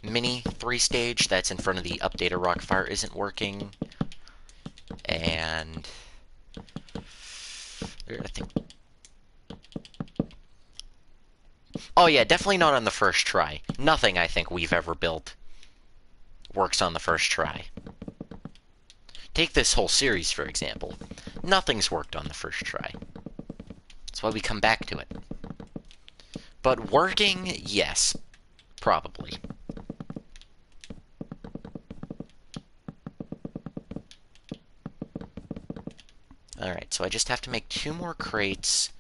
mini 3-stage that's in front of the updated Rockfire isn't working. And I think... Oh yeah, definitely not on the first try. Nothing I think we've ever built works on the first try. Take this whole series, for example. Nothing's worked on the first try. That's why we come back to it. But working, yes. Probably. Alright, so I just have to make 2 more crates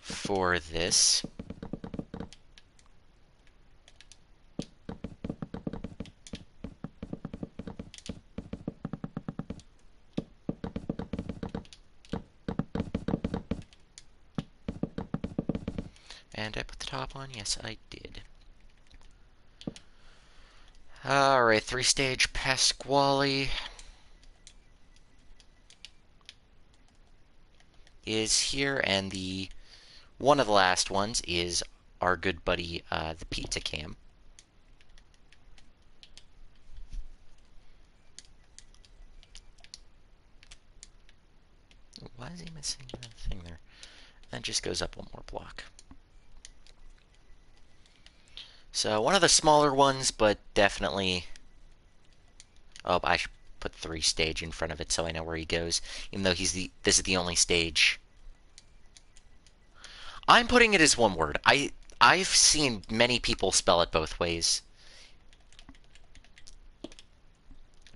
for this. And I put the top on? Yes, I did. Alright, 3-stage Pasquale is here, and one of the last ones is our good buddy, the Pizza Cam. Why is he missing that thing there? That just goes up one more block. So, one of the smaller ones, but definitely... Oh, I should put 3-stage in front of it so I know where he goes. Even though this is the only stage. I'm putting it as one word. I've seen many people spell it both ways.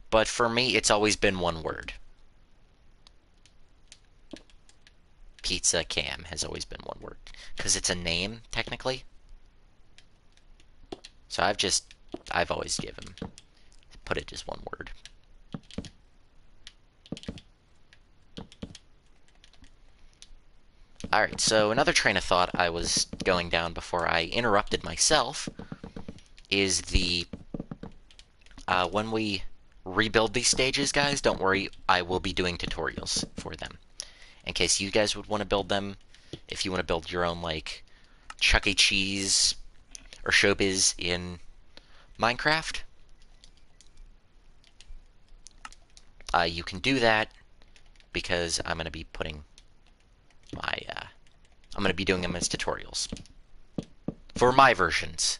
But for me, it's always been one word. Pizza Cam has always been one word. Because it's a name, technically. So I've always put it as one word. Alright, so another train of thought I was going down before I interrupted myself is when we rebuild these stages, guys, don't worry, I will be doing tutorials for them. In case you guys would want to build them, if you want to build your own, like, Chuck E. Cheese or Showbiz in Minecraft, you can do that, because I'm going to be putting I'm going to be doing them as tutorials. For my versions.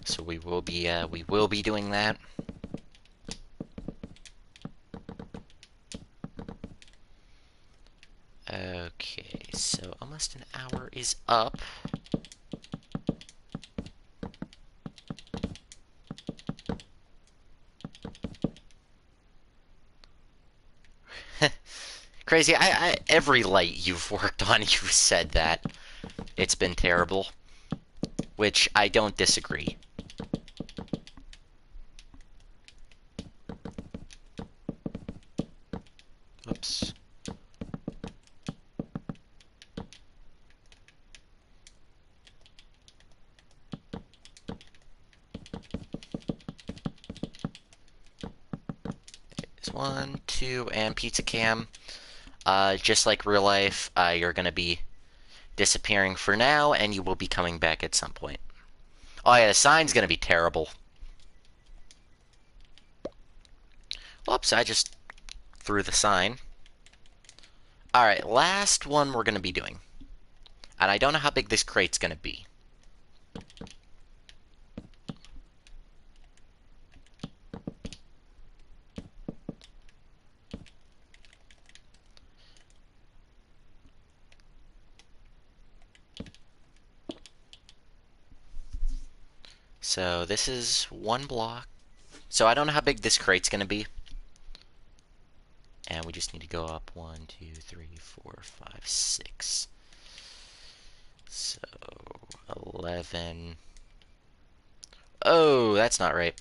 So we will be doing that. Okay, so almost an hour is up. Crazy, every light you've worked on, you've said that it's been terrible. Which I don't disagree. Oops. There's 1, 2, and Pizza Cam. Just like real life, you're gonna be disappearing for now, and you will be coming back at some point. Oh yeah, the sign's gonna be terrible. Whoops, I just threw the sign. Alright, last one we're gonna be doing. And I don't know how big this crate's gonna be. So this is one block. So I don't know how big this crate's gonna be. And we just need to go up 1, 2, 3, 4, 5, 6. So 11. Oh, that's not right.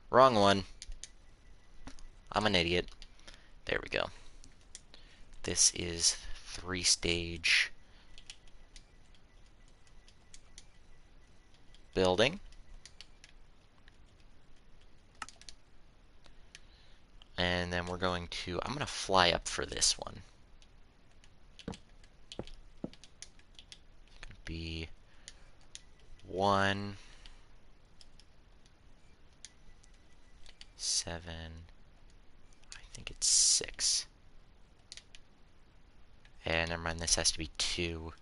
Wrong one. I'm an idiot. There we go. This is 3-stage building. And then we're going to... I'm going to fly up for this one. It's going to be 1, 7... I think it's 6. And never mind, this has to be 2.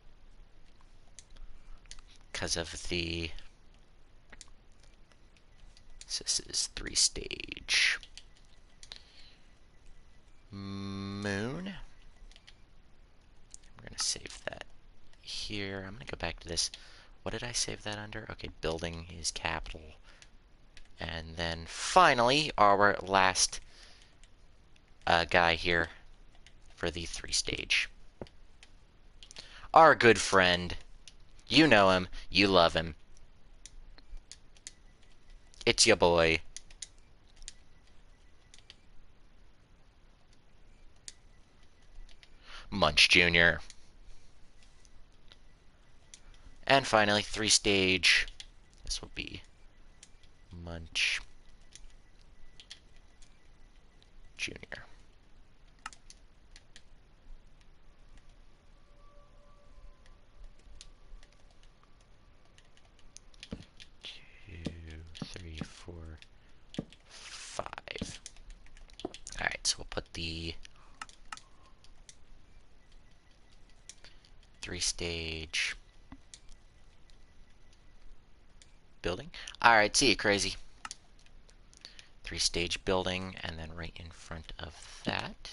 Because of the... So this is 3-stage... Moon. We're going to save that here. I'm going to go back to this. What did I save that under? Okay, building is capital. And then finally, our last guy here. for the 3-stage. Our good friend. You know him. You love him. It's your boy. Munch Jr. And finally, 3-stage. This will be Munch Jr. Three, four, five. Alright, so we'll put the 3-stage building. Alright, see you, crazy. 3-stage building, and then right in front of that.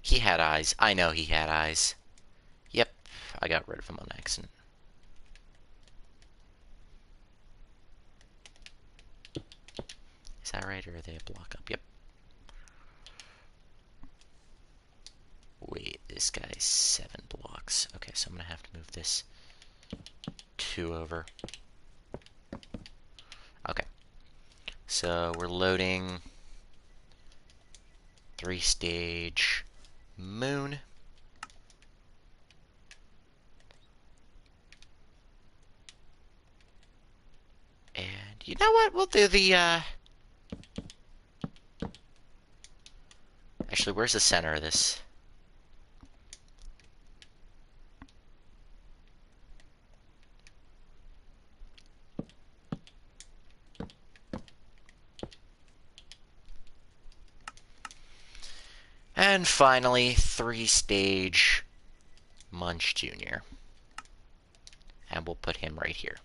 He had eyes. I know he had eyes. Yep, I got rid of him on accident. Is that right, or are they a block up? Yep. Wait, this guy's 7 blocks. Okay, so I'm gonna have to move this 2 over. Okay. So we're loading 3-stage moon. And you know what? We'll do the, Actually, where's the center of this? And finally, 3-stage Munch Jr. And we'll put him right here.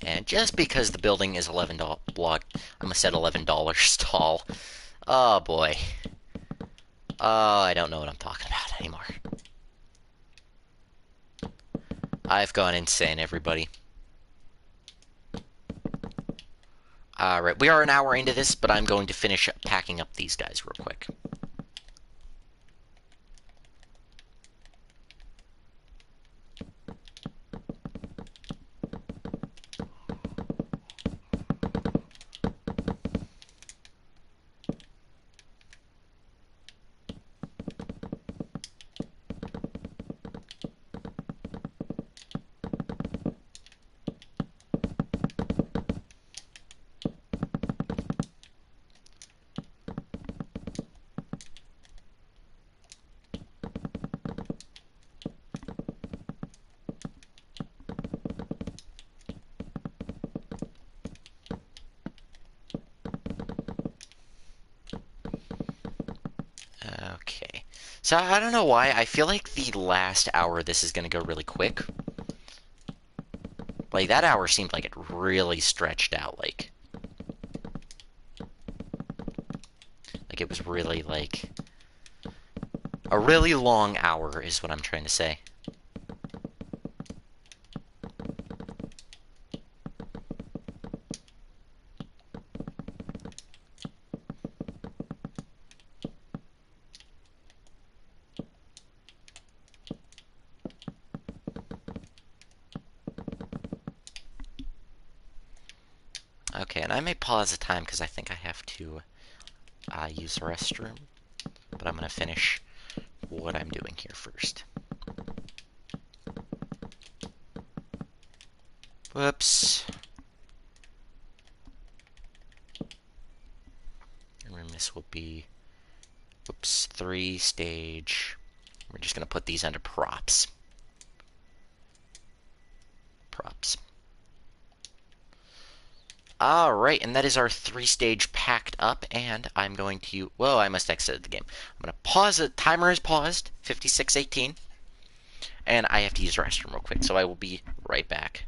And just because the building is $11 block, I almost said $11 tall. Oh boy. Oh, I don't know what I'm talking about anymore. I've gone insane, everybody. Alright, we are an hour into this, but I'm going to finish packing up these guys real quick. Okay. So I don't know why, I feel like the last hour of this is going to go really quick. Like, that hour seemed like it really stretched out, like it was really, like, a really long hour is what I'm trying to say. Okay, and I may pause the time because I think I have to use the restroom, but I'm going to finish what I'm doing here first. Whoops. And this will be, whoops, 3-stage. We're just going to put these under props. Props. Alright, and that is our 3-stage packed up, and I'm going to... Whoa, I must exit the game. I'm going to pause it. Timer is paused, 56:18, and I have to use the restroom real quick, so I will be right back.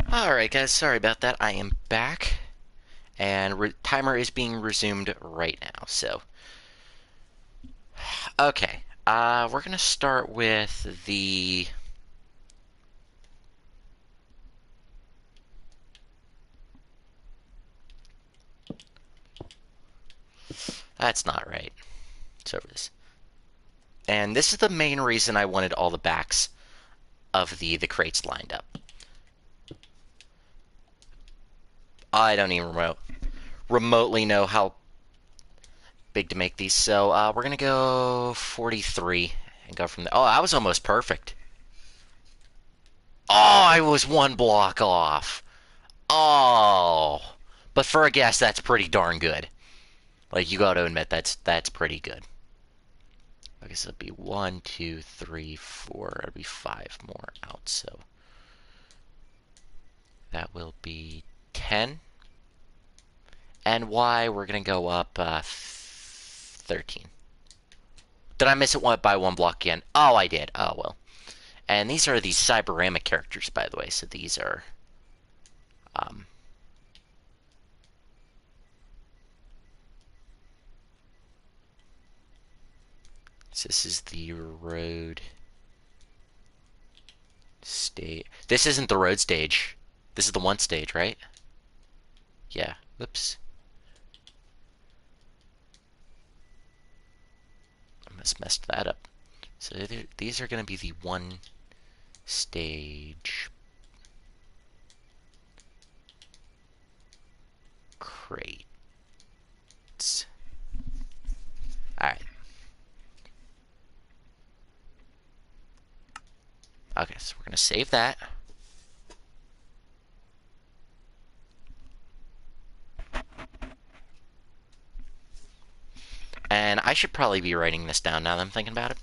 Alright guys, sorry about that. I am back, and timer is being resumed right now, so... Okay, we're gonna start with the... That's not right. It's over this. And this is the main reason I wanted all the backs of the crates lined up. I don't even remotely know how big to make these, so we're gonna go 43 and go from there. Oh, I was almost perfect. Oh, I was one block off. Oh, but for a guess, that's pretty darn good. Like, you gotta admit, that's pretty good. I guess it'll be 1, 2, 3, 4. It'll be 5 more out, so that will be 10. And Y, we're gonna go up 13. Did I miss it by one block again? Oh, I did. Oh, well. And these are the Cyberamic characters, by the way. So these are... so this is the road stage. This isn't the road stage. This is the one stage, right? Yeah. Whoops. I must messed that up. So these are going to be the one stage crates. Alright. Okay, so we're going to save that. And I should probably be writing this down now that I'm thinking about it.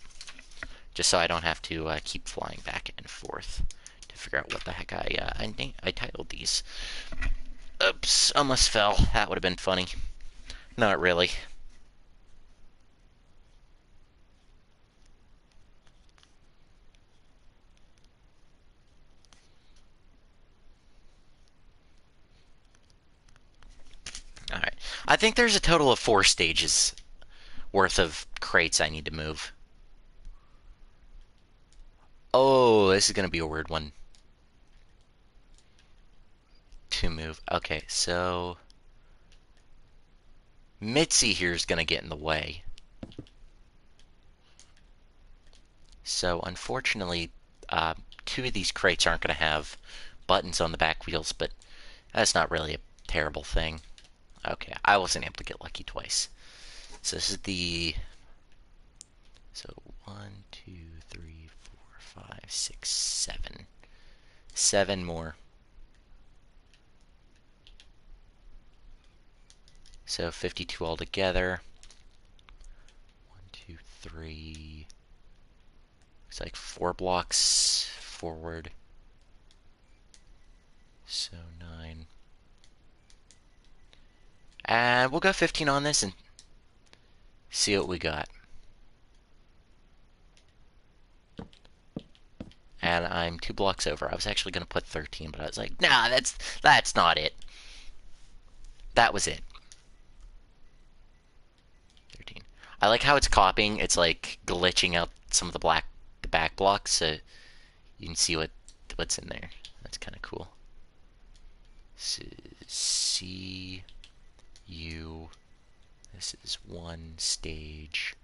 Just so I don't have to keep flying back and forth to figure out what the heck I titled these. Oops, almost fell. That would have been funny. Not really. Alright. I think there's a total of 4 stages worth of crates I need to move. Oh, this is going to be a weird one to move. Okay, so... Mitzi here is going to get in the way. So, unfortunately, 2 of these crates aren't going to have buttons on the back wheels, but that's not really a terrible thing. Okay, I wasn't able to get lucky twice. So this is the... So 1, 2, 3, 4, 5, 6, 7. 7 more. So 52 altogether. 1, 2, 3. Looks like 4 blocks forward. So 9. And we'll go 15 on this and see what we got. And I'm 2 blocks over. I was actually going to put 13, but I was like, nah, that's not it. That was it. 13. I like how it's copying. It's like glitching out some of the back blocks, so you can see what's in there. That's kind of cool. C U. This is 1 stage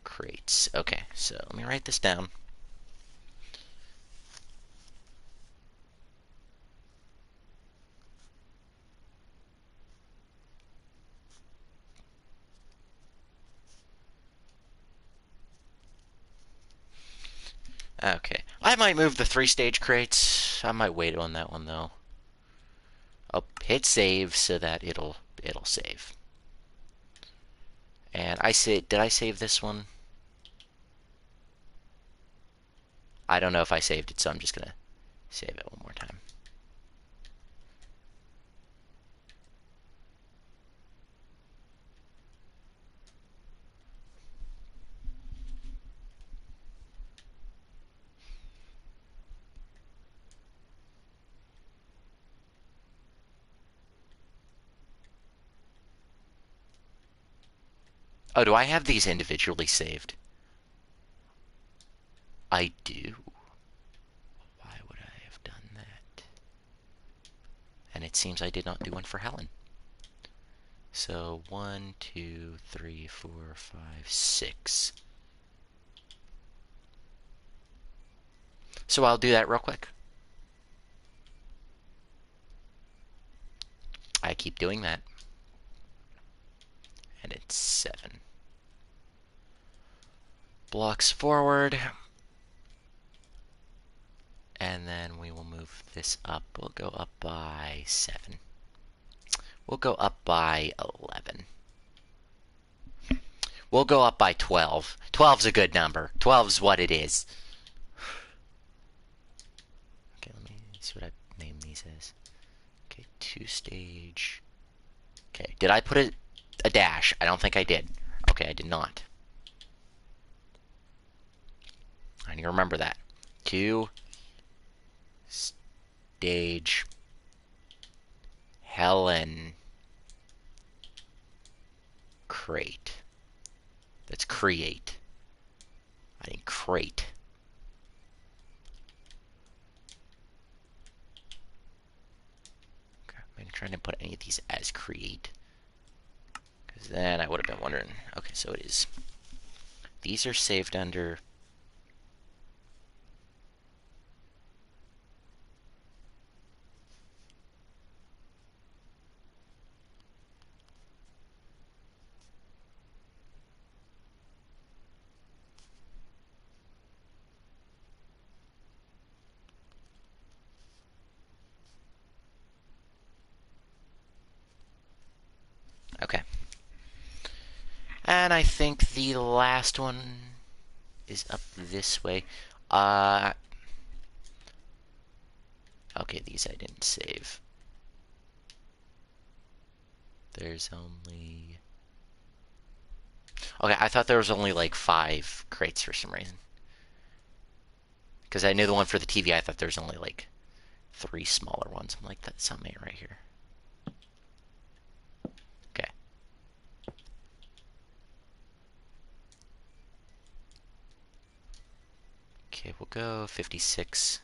crates. Okay, so let me write this down. Okay, I might move the 3-stage crates. I might wait on that one though. I'll hit save so that it'll save. And did I save this one? I don't know if I saved it, so I'm just gonna save it one more time. Oh, do I have these individually saved? I do. Why would I have done that? And it seems I did not do one for Helen. So 1, 2, 3, 4, 5, 6. So I'll do that real quick. I keep doing that. And it's 7. Blocks forward. And then we will move this up. We'll go up by 7. We'll go up by 11. We'll go up by 12. 12's a good number. 12's what it is. Okay, let me see what I name these as. Okay, 2-stage. Okay, did I put a dash? I don't think I did. Okay, I did not. I need to remember that. 2-stage Helen crate. That's create. I didn't crate. Okay, I'm trying to put any of these as create. Because then I would have been wondering. Okay, so it is. These are saved under. Okay. And I think the last one is up this way. Okay, these I didn't save. There's only. Okay, I thought there was only like 5 crates for some reason. Because I knew the one for the TV, I thought there was only like 3 smaller ones. I'm like, that's not me right here. Okay. Okay, we'll go 56.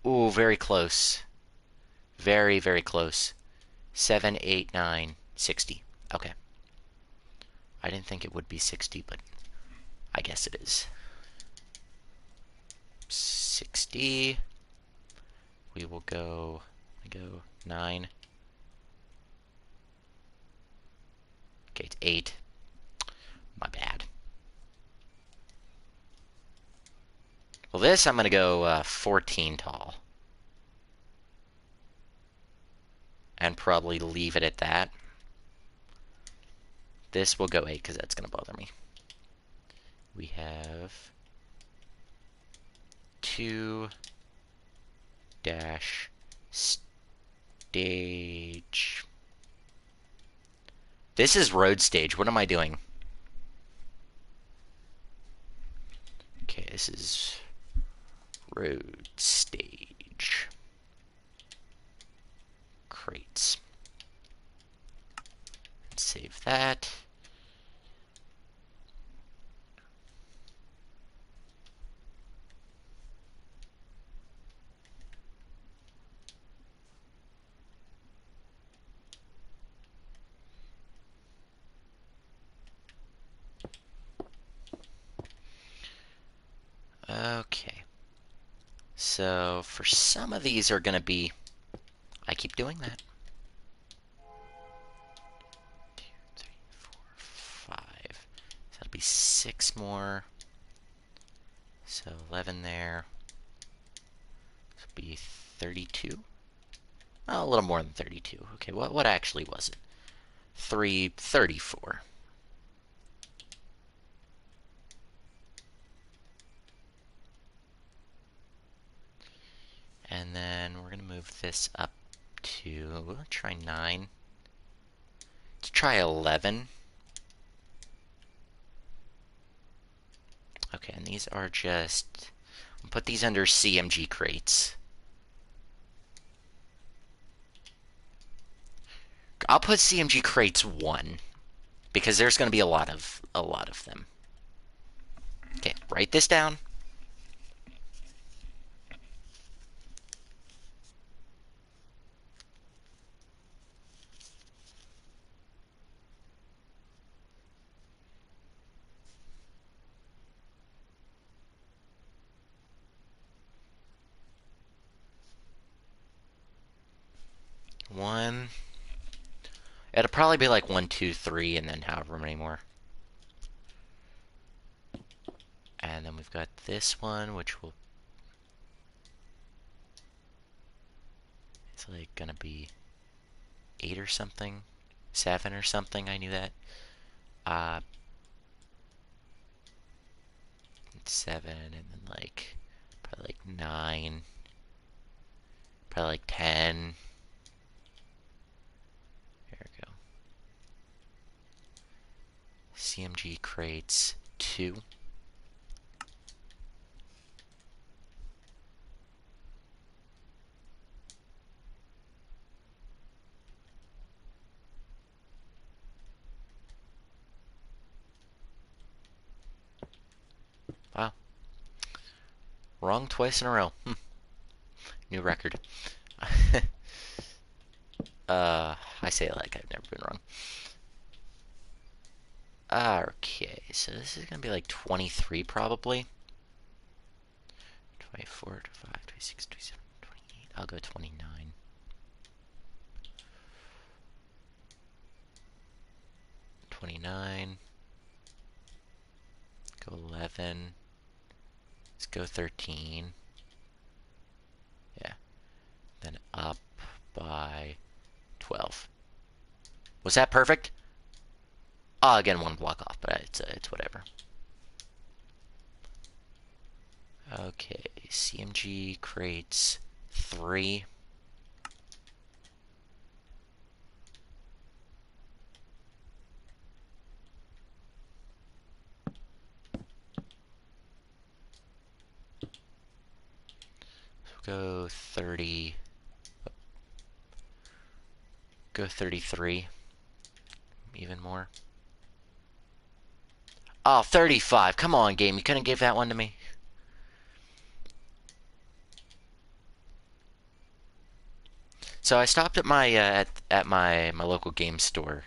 Ooh, very close. Very, very close. 7, 8, 9, 60. Okay. I didn't think it would be 60, but I guess it is. 60. We will go 9. Okay, it's 8. My bad. Well, this I'm going to go 14 tall. And probably leave it at that. This will go 8 because that's going to bother me. We have 2 dash stage. This is road stage. What am I doing? Okay, this is road stage. Crates. Save that. Okay. So for some of these are going to be, I keep doing that. 2, 3, 4, 5. So that'll be 6 more. So 11 there. This will be 32. Oh, a little more than 32. Okay, what actually was it? 34. And then we're going to move this up to, we'll try 9. Let's try 11. Okay, and these are just, I'll put these under CMG crates. I'll put CMG crates 1 because there's going to be a lot of them. Okay, write this down. One. It'll probably be like 1, 2, 3, and then however many more. And then we've got this one, which will, it's like gonna be 8 or something, 7 or something. I knew that. 7, and then like probably like 9, probably like 10. There we go. CMG crates 2. Wow. Wrong twice in a row. New record. I say it like I've never been wrong. Okay, so this is gonna be like 23 probably. 24, 25, 26, 27, 28. I'll go 29. 29. Go 11. Let's go 13. Yeah. Then up by 12. Was that perfect? Again, 1 block off, but it's whatever. Okay, CMG crates 3. Go 30. Go 33. Even more. Oh, 35. Come on, game. You couldn't give that one to me. So I stopped at my at my local game store.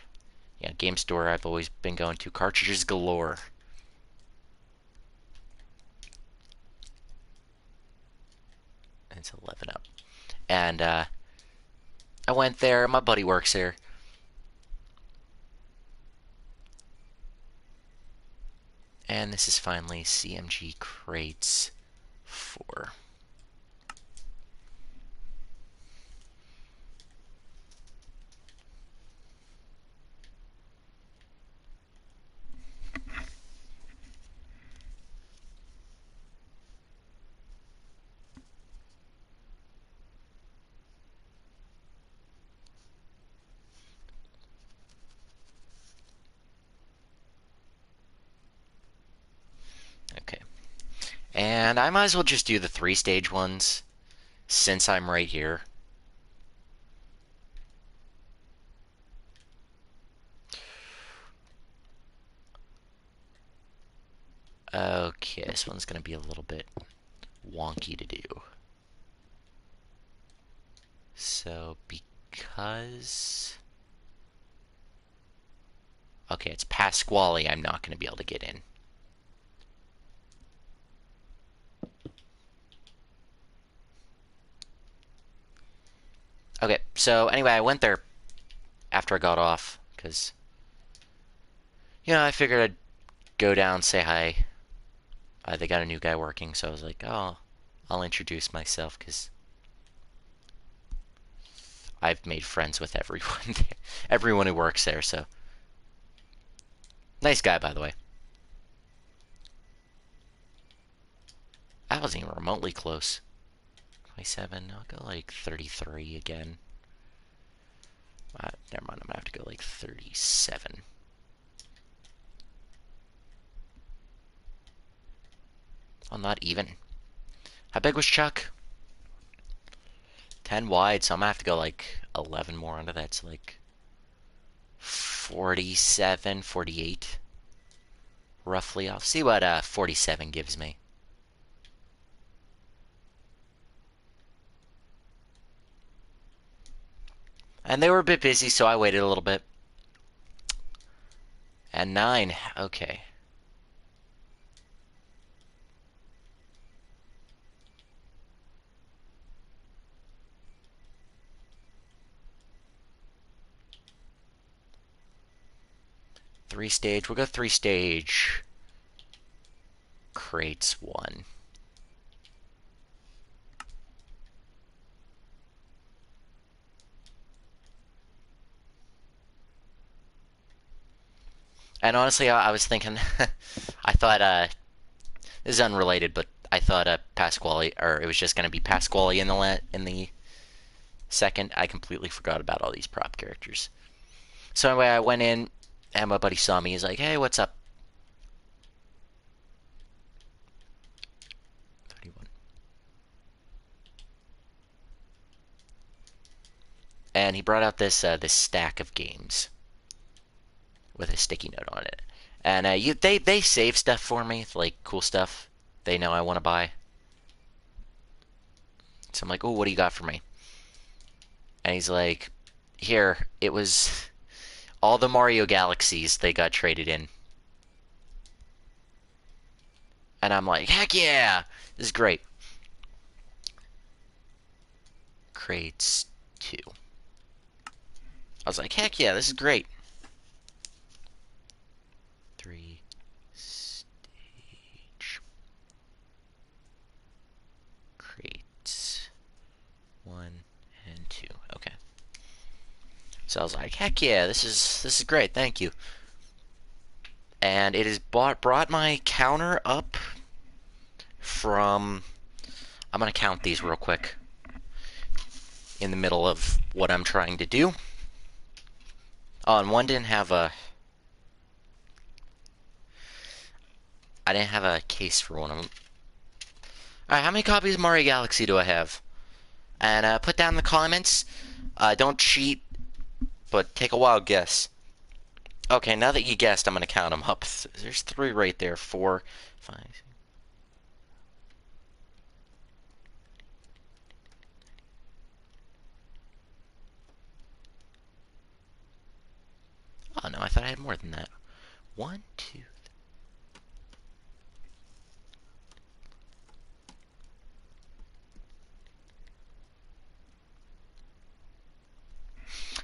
Yeah, game store I've always been going to. Cartridges galore. And it's 11 up. And I went there. My buddy works there. And this is finally CMG crates 4. Okay. And I might as well just do the 3-stage ones since I'm right here. Okay, this one's going to be a little bit wonky to do. So, because... Okay, it's Pasquale I'm not going to be able to get in. Okay, so anyway, I went there after I got off, because, you know, I figured I'd go down, say hi. They got a new guy working, so I was like, oh, I'll introduce myself, because I've made friends with everyone there, everyone who works there, so. Nice guy, by the way. I wasn't even remotely close. 27, I'll go like 33 again. Never mind, I'm gonna have to go like 37. Oh, not even. How big was Chuck? 10 wide, so I'm gonna have to go like 11 more under that, so like 47, 48. Roughly. I'll see what 47 gives me. And they were a bit busy, so I waited a little bit. And 9. Okay. Three-stage. We'll go three-stage. Crates 1. And honestly, I was thinking, I thought, this is unrelated, but I thought Pasquale, or it was just going to be Pasquale in the second. I completely forgot about all these prop characters. So anyway, I went in, and my buddy saw me. He's like, hey, what's up? 31. And he brought out this stack of games with a sticky note on it. And they save stuff for me, like cool stuff they know I want to buy. So I'm like, oh, what do you got for me? And he's like, here, it was all the Mario Galaxies they got traded in. And I'm like, heck yeah, this is great. Crates 2. I was like, heck yeah, this is great. 3 stage crates 1 and 2. Okay. So I was like, heck yeah, this is great, thank you. And it has brought my counter up from, I'm gonna count these real quick in the middle of what I'm trying to do. Oh, and one didn't have a, I didn't have a case for one of them. Alright, how many copies of Mario Galaxy do I have? And put down in the comments. Don't cheat, but take a wild guess. Okay, now that you guessed, I'm going to count them up. There's 3 right there. 4, 5. Oh, no, I thought I had more than that. 1, 2, 3.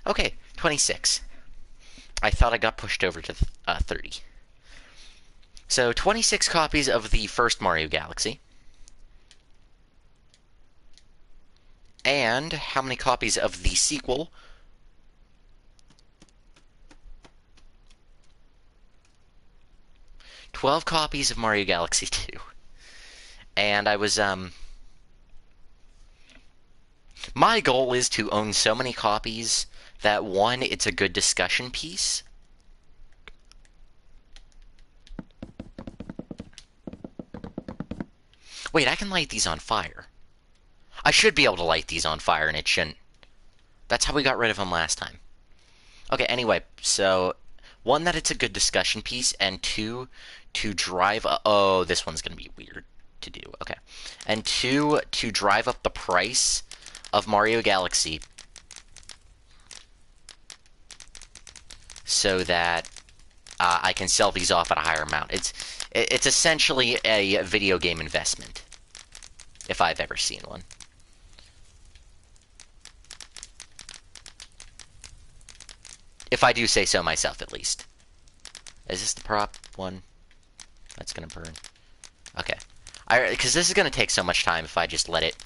Okay, 26. I thought I got pushed over to 30. So 26 copies of the first Mario Galaxy. And how many copies of the sequel? "12 copies of Mario Galaxy 2. And I was, my goal is to own so many copies that, one, it's a good discussion piece. Wait, I can light these on fire. I should be able to light these on fire, and it shouldn't. That's how we got rid of them last time. Okay, anyway, so, one, that it's a good discussion piece, and two, to drive... Oh, this one's going to be weird to do. Okay. And two, to drive up the price of Mario Galaxy so that I can sell these off at a higher amount. It's essentially a video game investment, if I've ever seen one. If I do say so myself, at least. Is this the prop one? That's gonna burn. Okay. Because this is gonna take so much time if I just let it,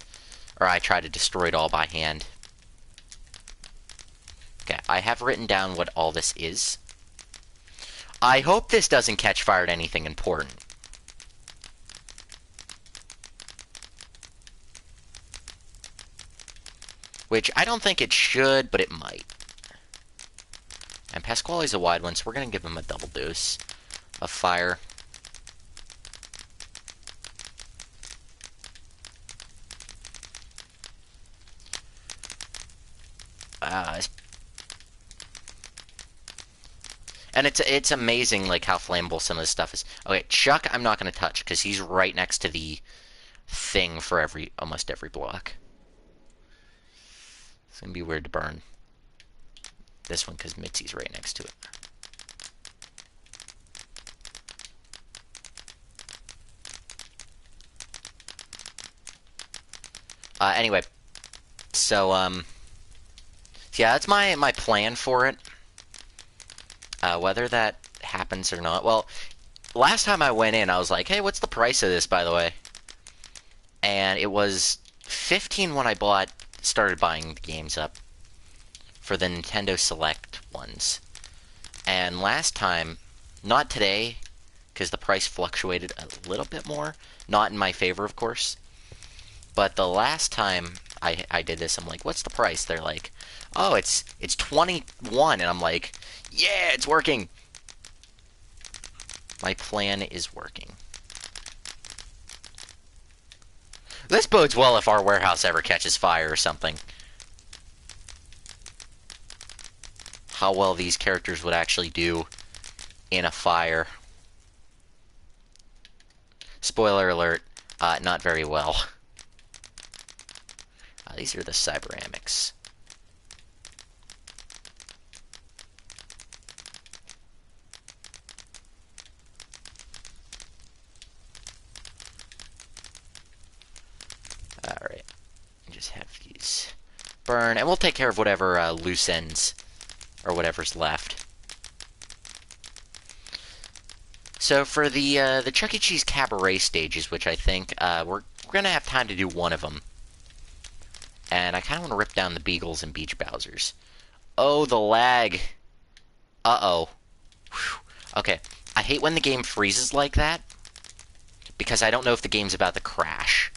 or I try to destroy it all by hand. Okay, I have written down what all this is. I hope this doesn't catch fire at anything important. Which I don't think it should, but it might. And Pasquale's a wide one, so we're going to give him a double dose of fire. And it's amazing, like, how flammable some of this stuff is. Okay, Chuck I'm not going to touch, because he's right next to the thing for almost every block. It's going to be weird to burn this one, because Mitzi's right next to it. Anyway, so, yeah, that's my plan for it. Whether that happens or not, well, last time I went in, I was like, hey, what's the price of this, by the way? And it was 15 when I started buying the games up for the Nintendo Select ones. And last time, not today, because the price fluctuated a little bit more, not in my favor, of course, but the last time I did this, I'm like, what's the price? They're like, oh, it's 21, and I'm like, yeah, it's working. My plan is working. This bodes well if our warehouse ever catches fire or something. How well these characters would actually do in a fire. Spoiler alert, not very well. These are the Cyberamics. Alright. Just have these burn, and we'll take care of whatever loose ends, or whatever's left. So for the Chuck E. Cheese Cabaret stages, which I think we're going to have time to do one of them. And I kind of want to rip down the Beagles and Beach Bowsers. Oh, the lag. Uh-oh. Okay. I hate when the game freezes like that, because I don't know if the game's about to crash.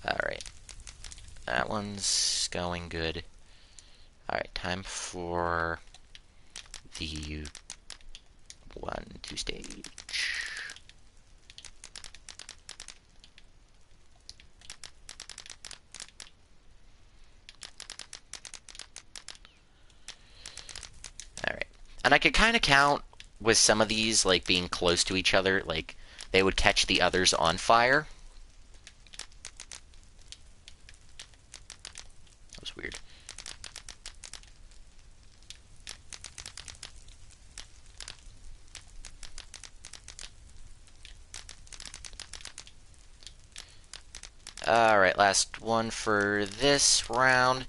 Alright. That one's going good. Alright, time for the 1-2 stage. Alright. And I could kind of count with some of these, like, being close to each other, like, they would catch the others on fire. That was weird. Alright, last one for this round.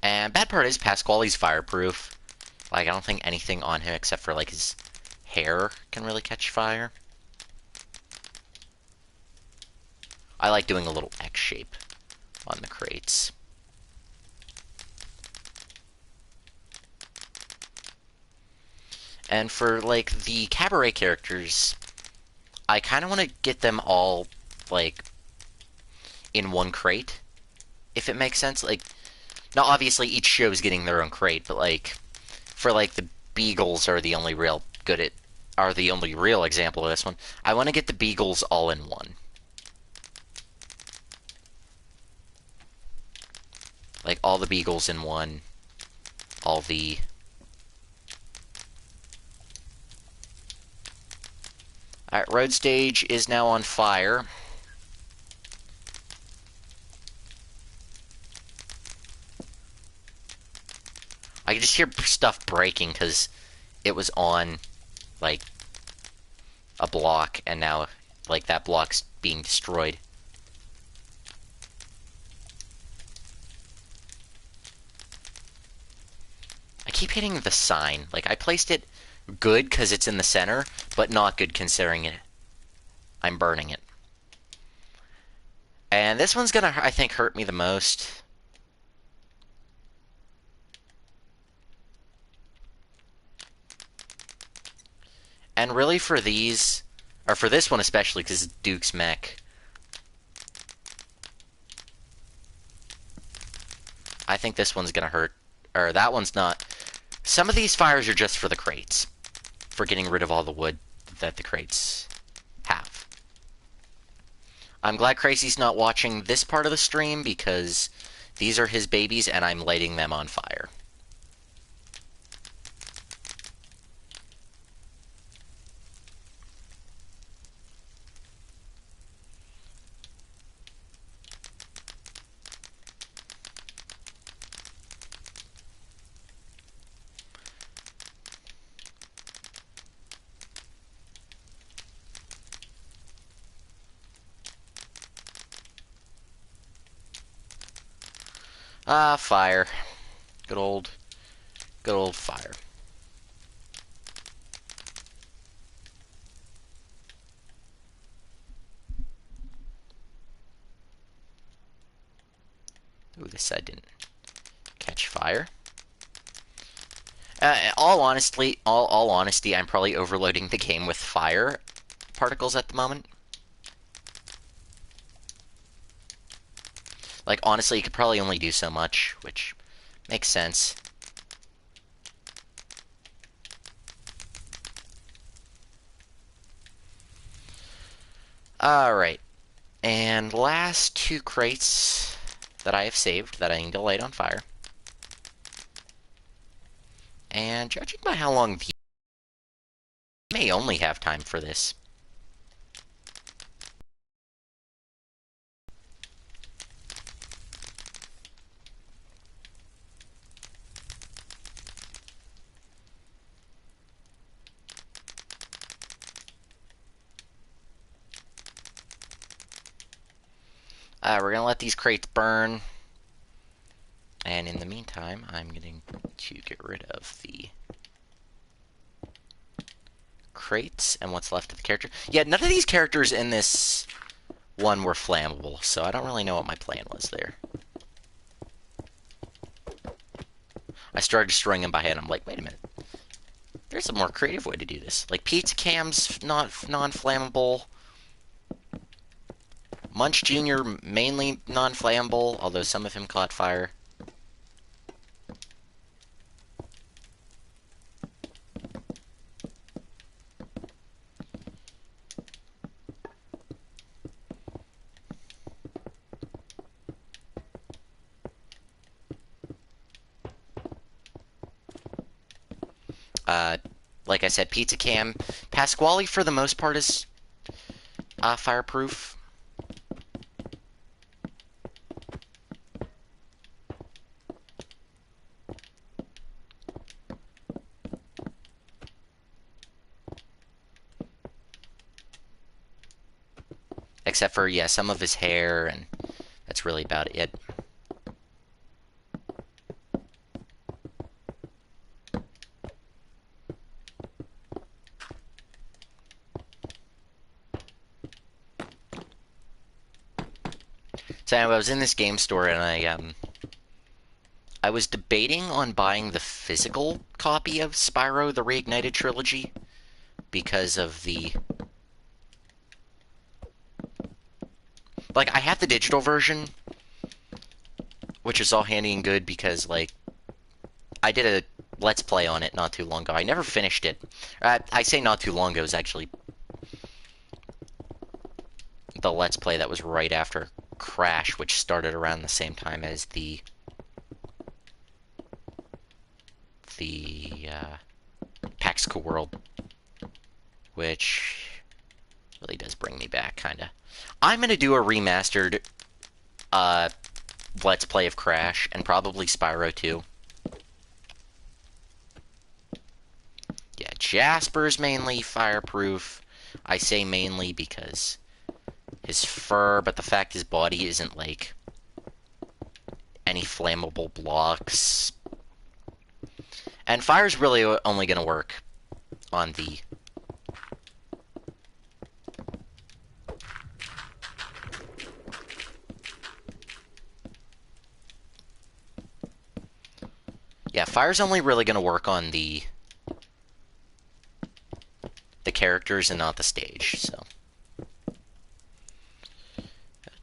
And bad part is Pasquale's fireproof. Like, I don't think anything on him except for, like, his hair can really catch fire. I like doing a little X shape on the crates. And for, like, the cabaret characters, I kind of want to get them all, like, in one crate, if it makes sense. Like, now obviously each show's getting their own crate, but, like, for, like, the Beagles are the only real example of this one. I want to get the Beagles all in one. Like, all the Beagles in one. All the... Alright, road stage is now on fire. I can just hear stuff breaking because it was on, like, a block, and now, like, that block's being destroyed. I keep hitting the sign. Like, I placed it good because it's in the center, but not good considering it. I'm burning it. And this one's gonna, I think, hurt me the most. And really for these, or for this one especially, because it's Duke's mech, I think this one's gonna hurt. Or that one's not. Some of these fires are just for the crates. For getting rid of all the wood that the crates have. I'm glad Crazy's not watching this part of the stream because these are his babies and I'm lighting them on fire. Ah, fire. Good old fire. Ooh, this side didn't catch fire. All honesty, I'm probably overloading the game with fire particles at the moment. Like, honestly, you could probably only do so much, which makes sense. Alright. And last two crates that I have saved that I need to light on fire. And judging by how long the may only have time for this. We're gonna let these crates burn. And in the meantime, I'm going to get rid of the crates and what's left of the character. Yeah, none of these characters in this one were flammable, so I don't really know what my plan was there. I started destroying them by hand. I'm like, wait a minute. There's a more creative way to do this. Like, Pizza Cam's not non-flammable. Munch Jr. mainly non-flammable, although some of him caught fire. Like I said, Pizza Cam. Pasquale, for the most part, is fireproof. Except for, yeah, some of his hair, and that's really about it. So anyway, I was in this game store and I was debating on buying the physical copy of Spyro the Reignited Trilogy because of the... Like, I have the digital version, which is all handy and good because, like, I did a Let's Play on it not too long ago. I never finished it. I say not too long ago. It was actually the Let's Play that was right after Crash, which started around the same time as the PAX Cool World, which really does bring me back, kinda. I'm gonna do a remastered Let's Play of Crash, and probably Spyro too. Yeah, Jasper's mainly fireproof. I say mainly because his fur, but the fact his body isn't, like, any flammable blocks. And fire's really only gonna work on the... Yeah, fire's only really gonna work on the characters and not the stage, so...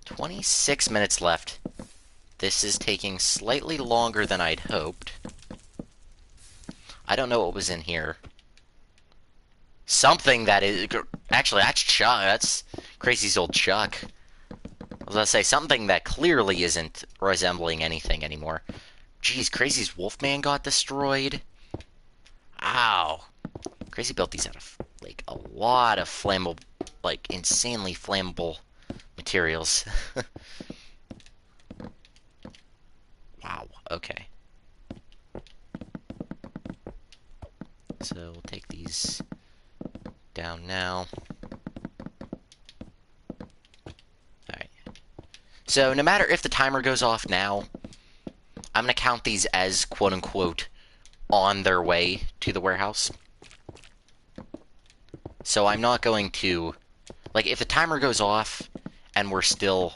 26 minutes left. This is taking slightly longer than I'd hoped. I don't know what was in here. Something that is... Actually, that's Chuck. That's Crazy's old Chuck. I was gonna say, something that clearly isn't resembling anything anymore. Jeez, Crazy's Wolfman got destroyed. Ow. Crazy built these out of, like, a lot of flammable... Like, insanely flammable materials. Wow, okay. So we'll take these down now. Alright. So no matter if the timer goes off now, I'm going to count these as quote-unquote on their way to the warehouse. So I'm not going to... Like, if the timer goes off and we're still...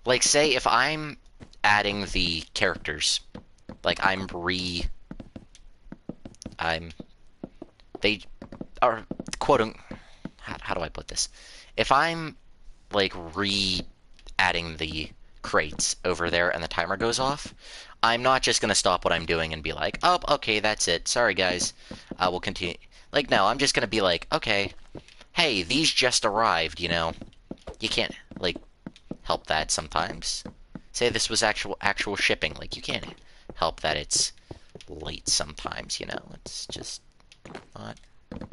Like, say if I'm adding the characters, like, they are, quoting, how do I put this? If I'm, like, adding the crates over there and the timer goes off, I'm not just gonna stop what I'm doing and be like, oh, okay, that's it, sorry guys, we'll continue. Like, no, I'm just gonna be like, okay, hey, these just arrived, you know, you can't, like, help that sometimes. Say this was actual shipping, like, you can't help that it's late sometimes, you know, it's just not, it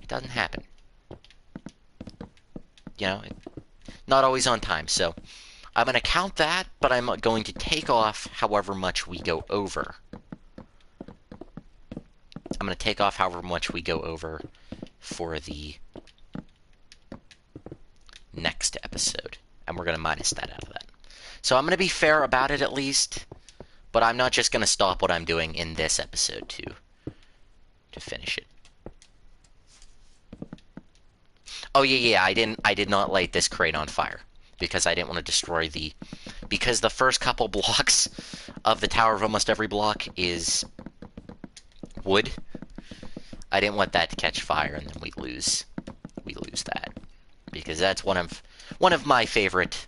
doesn't happen, you know, not always on time. So I'm going to count that, but I'm going to take off however much we go over. I'm going to take off however much we go over for the next episode, and we're going to minus that out of that. So I'm going to be fair about it at least, but I'm not just going to stop what I'm doing in this episode to finish it. Oh yeah, I did not light this crate on fire because I didn't want to destroy because the first couple blocks of the tower of almost every block is wood. I didn't want that to catch fire and then we lose that, because that's one of my favorite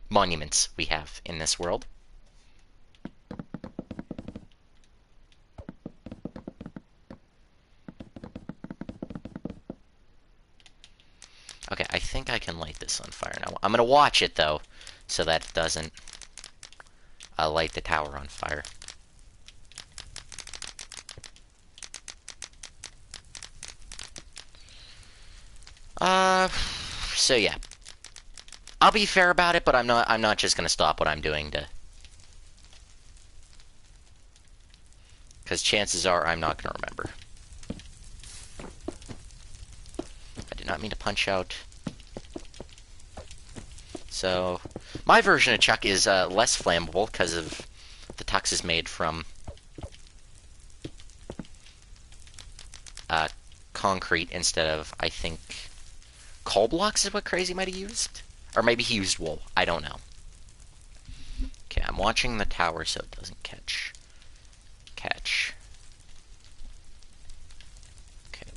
monuments we have in this world. Okay, I think I can light this on fire now. I'm gonna watch it though, so that it doesn't light the tower on fire. So yeah. I'll be fair about it, but I'm not just gonna stop what I'm doing to... Because chances are I'm not gonna remember. I did not mean to punch out. So, my version of Chuck is less flammable because of the tux is made from concrete instead of, I think, coal blocks is what Crazy might have used. Or maybe he used wool. I don't know. Okay, I'm watching the tower so it doesn't catch. Okay,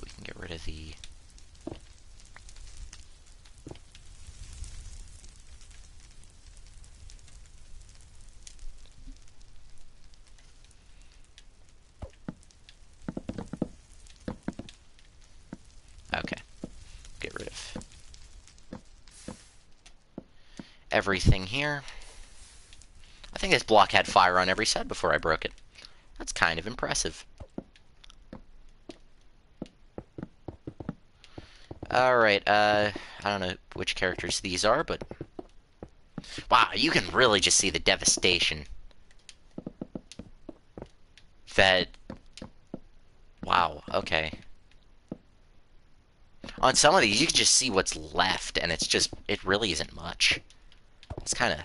we can get rid of the... Okay. Get rid of everything here. I think this block had fire on every side before I broke it. That's kind of impressive. Alright, I don't know which characters these are, but... Wow, you can really just see the devastation. That... Wow, okay. On some of these, you can just see what's left, and it's just... It really isn't much. It's kind of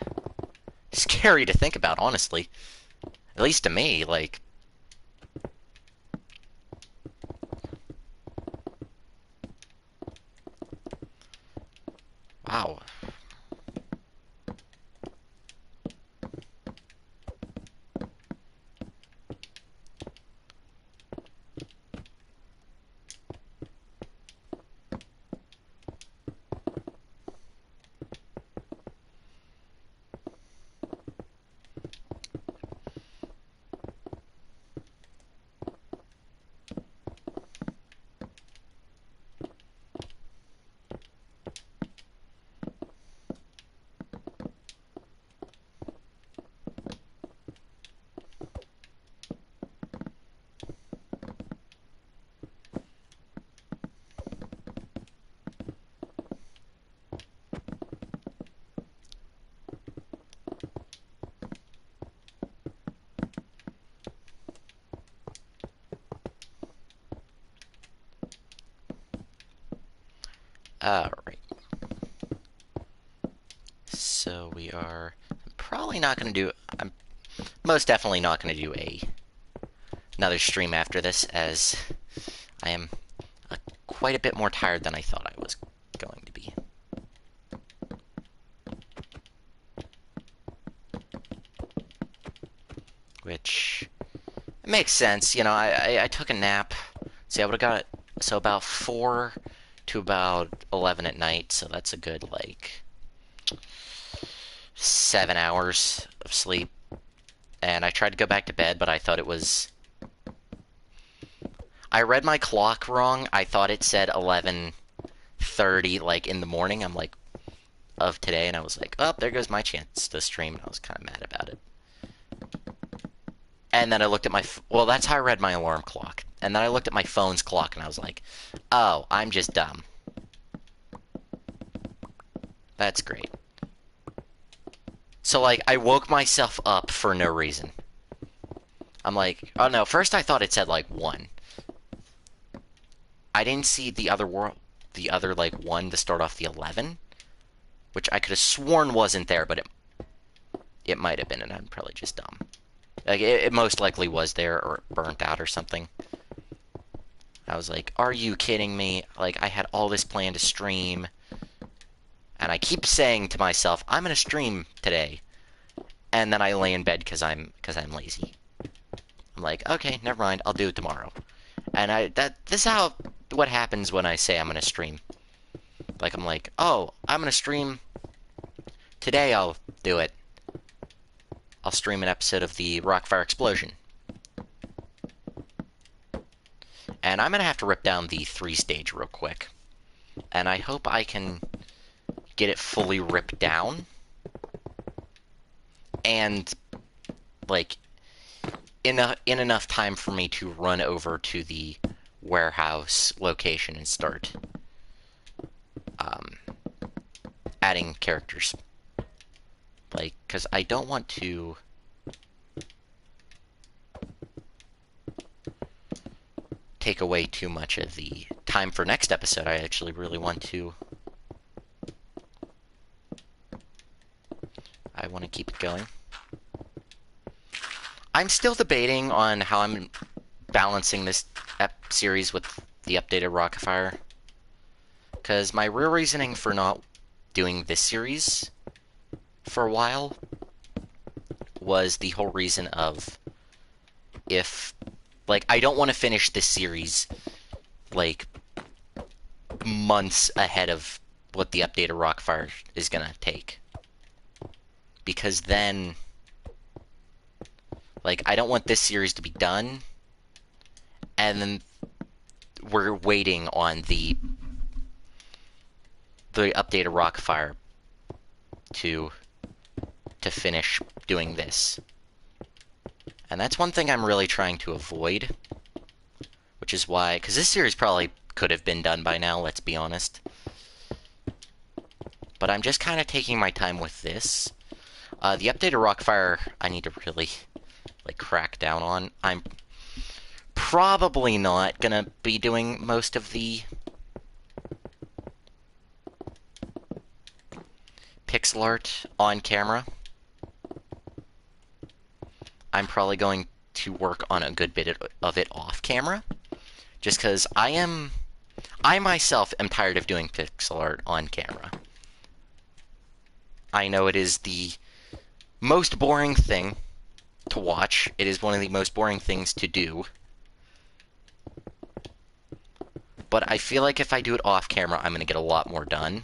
scary to think about, honestly. At least to me, like... Wow. Alright. So we are probably not going to do... I'm most definitely not going to do another stream after this, as I am quite a bit more tired than I thought I was going to be. Which... It makes sense, you know, I took a nap. See, I would have got... So about 4 to about 11 at night, so that's a good, like... 7 hours of sleep. And I tried to go back to bed, but I thought it was... I read my clock wrong. I thought it said 11:30, like, in the morning. I'm like, of today, and I was like, oh, there goes my chance to stream, and I was kind of mad about it. And then I looked at my... Well, that's how I read my alarm clock. And then I looked at my phone's clock, and I was like, oh, I'm just dumb. That's great. So, like, I woke myself up for no reason. I'm like, oh no, first I thought it said, like, 1. I didn't see the other like, 1 to start off the 11. Which I could have sworn wasn't there, but it might have been, and I'm probably just dumb. Like, it most likely was there, or burnt out or something. I was like, are you kidding me? Like, I had all this planned to stream. And I keep saying to myself, I'm gonna stream today. And then I lay in bed because I'm lazy. I'm like, okay, never mind, I'll do it tomorrow. And this is what happens when I say I'm gonna stream. Like, I'm like, oh, I'm gonna stream today, I'll do it. I'll stream an episode of the Rockfire Explosion. And I'm gonna have to rip down the 3-stage real quick. And I hope I can get it fully ripped down. And, like, in enough time for me to run over to the warehouse location and start adding characters. Like, because I don't want to take away too much of the time for next episode. I actually really want to to keep it going. I'm still debating on how I'm balancing this series with the updated Rockafire. Because my real reasoning for not doing this series for a while was the whole reason of if, like, I don't want to finish this series, like, months ahead of what the updated Rockafire is gonna take. Because then, like, I don't want this series to be done, and then we're waiting on the updated Rockafire to finish doing this. And that's one thing I'm really trying to avoid, which is why, because this series probably could have been done by now, let's be honest. But I'm just kind of taking my time with this. The updated Rockafire, I need to really, like, crack down on. I'm probably not gonna be doing most of the pixel art on camera. I'm probably going to work on a good bit of it off camera, just because I myself am tired of doing pixel art on camera. I know it is the most boring thing to watch. It is one of the most boring things to do. But I feel like if I do it off camera, I'm going to get a lot more done.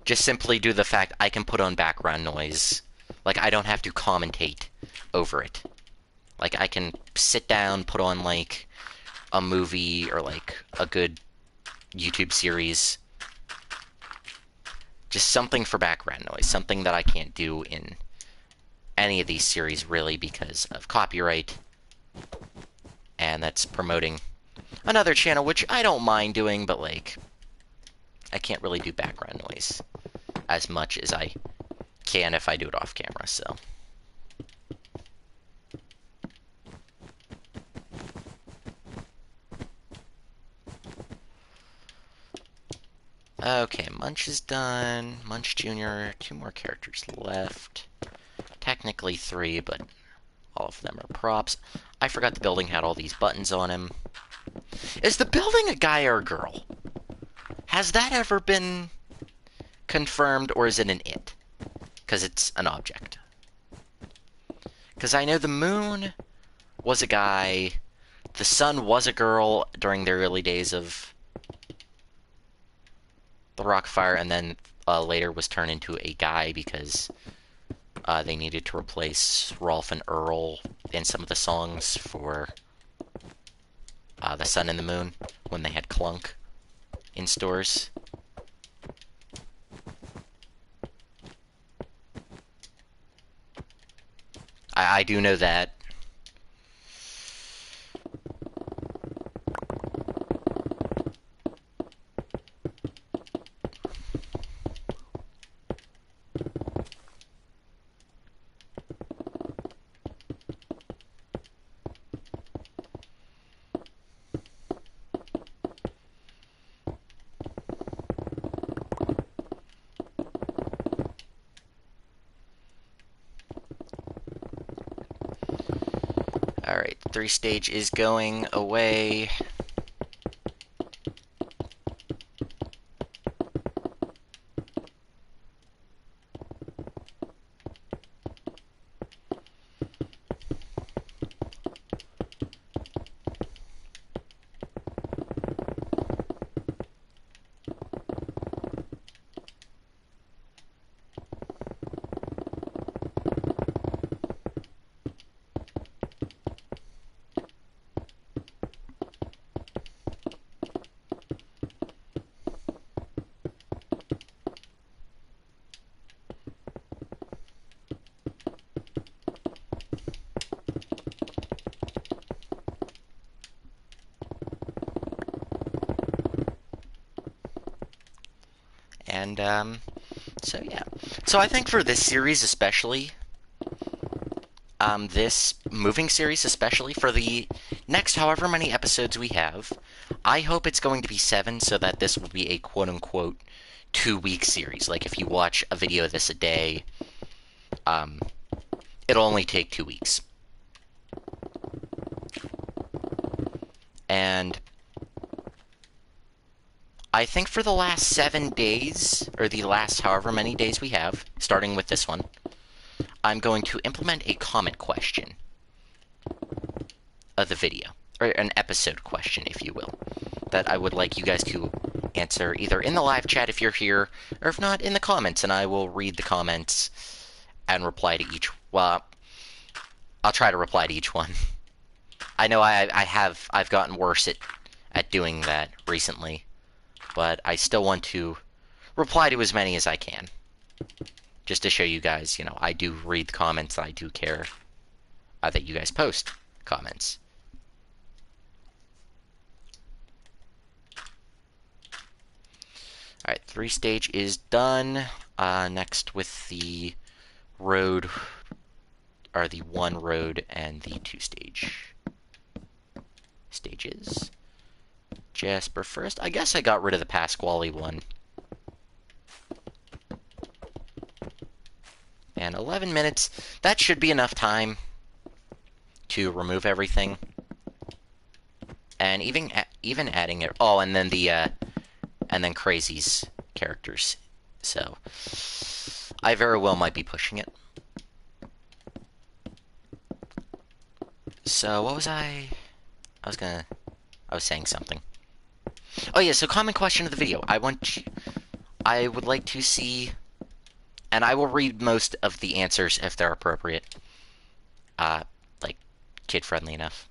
Just simply due to the fact I can put on background noise. Like, I don't have to commentate over it. Like, I can sit down, put on, like, a movie or, like, a good YouTube series. Just something for background noise. Something that I can't do in any of these series, really, because of copyright. And that's promoting another channel, which I don't mind doing, but, like, I can't really do background noise as much as I can if I do it off camera, so. Okay, Munch is done. Munch Jr., 2 more characters left. Technically 3, but all of them are props. I forgot the building had all these buttons on him. Is the building a guy or a girl? Has that ever been confirmed, or is it an it? Because it's an object. Because I know the moon was a guy, the sun was a girl during the early days of the Rockafire, and then later was turned into a guy because they needed to replace Rolf and Earl in some of the songs for the Sun and the Moon when they had Clunk in stores. I do know that. Alright, 3 stage is going away. And, so yeah. So I think for this series especially, this moving series, especially for the next however many episodes we have. I hope it's going to be 7 so that this will be a quote unquote 2 week series. Like if you watch a video of this a day, um, it'll only take 2 weeks. And I think for the last 7 days, or the last however many days we have, starting with this one, I'm going to implement a comment question of the video, or an episode question, if you will, that I would like you guys to answer either in the live chat if you're here, or if not, in the comments, and I will read the comments and reply to each. Well, I'll try to reply to each one. I know I've gotten worse at doing that recently, but I still want to reply to as many as I can. Just to show you guys, I do read the comments, I do care that you guys post comments. Alright, 3-stage is done. Next with the road, or the 1 road and the 2-stage stages. Jasper first. I guess I got rid of the Pasquale one. And 11 minutes. That should be enough time to remove everything. And even adding it. Oh, and then and then Crazy's characters. So I very well might be pushing it. So what was I was saying something. Oh yeah, so common question of the video. I would like to see, and I will read most of the answers if they're appropriate. Like, kid-friendly enough.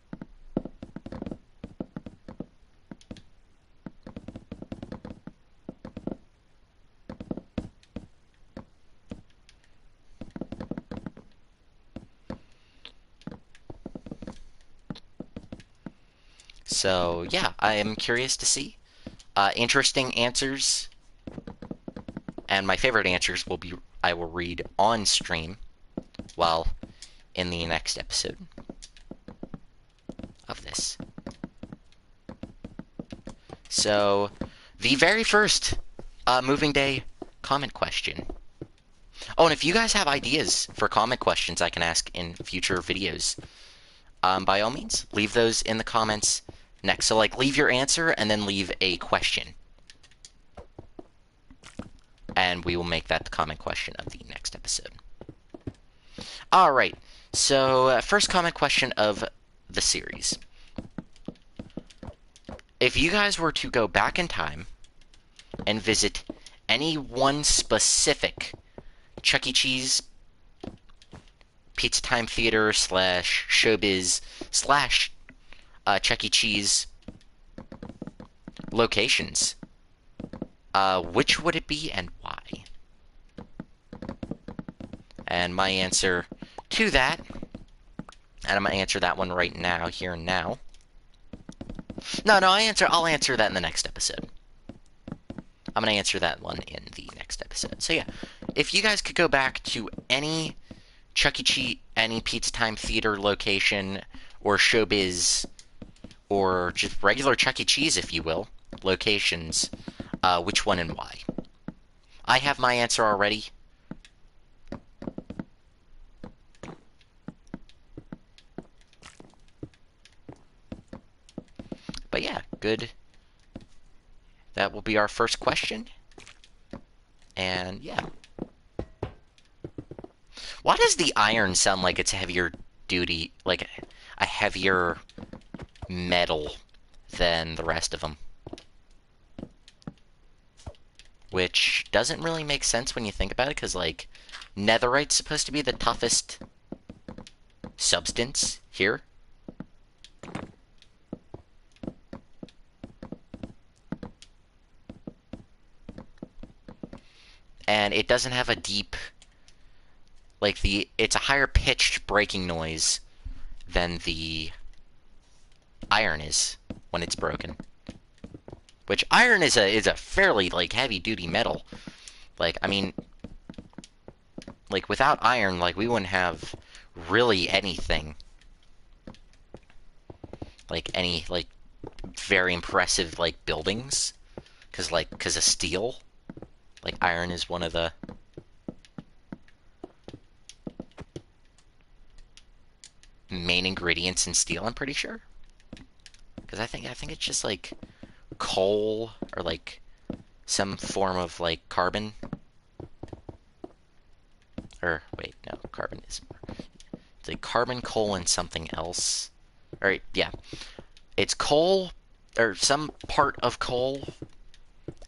So, yeah, I am curious to see. Interesting answers. And my favorite answers I will read on stream while in the next episode of this. So, the very first moving day comment question. Oh, and if you guys have ideas for comment questions I can ask in future videos, by all means, leave those in the comments next. So, like, leave your answer and then leave a question. And we will make that the comment question of the next episode. Alright, so first comment question of the series. If you guys were to go back in time and visit any one specific Chuck E. Cheese, Pizza Time Theater / Showbiz / Chuck E. Cheese locations, which would it be and why? And my answer to that, and I'm going to answer that one right now, here and now. No, I'll answer that in the next episode. I'm going to answer that one in the next episode. So yeah, if you guys could go back to any Chuck E. Cheese, any Pizza Time Theater location, or Showbiz, or just regular Chuck E. Cheese, if you will, locations, which one and why? I have my answer already. But yeah, good. That will be our first question. And yeah. Why does the iron sound like it's heavier duty, like a heavier metal than the rest of them? Which doesn't really make sense when you think about it, because, like, netherite's supposed to be the toughest substance here. And it doesn't have a deep, like, it's a higher pitched breaking noise than the iron is when it's broken. Which iron is a fairly, like, heavy duty metal. Like, I mean, like, without iron, like, we wouldn't have really anything. Like any like very impressive like buildings, because of steel. Like iron is one of the main ingredients in steel. I'm pretty sure. Because I think it's just like coal or like some form of like carbon. Or wait, no, carbon is it's like carbon, coal, and something else. All right, yeah, it's coal or some part of coal,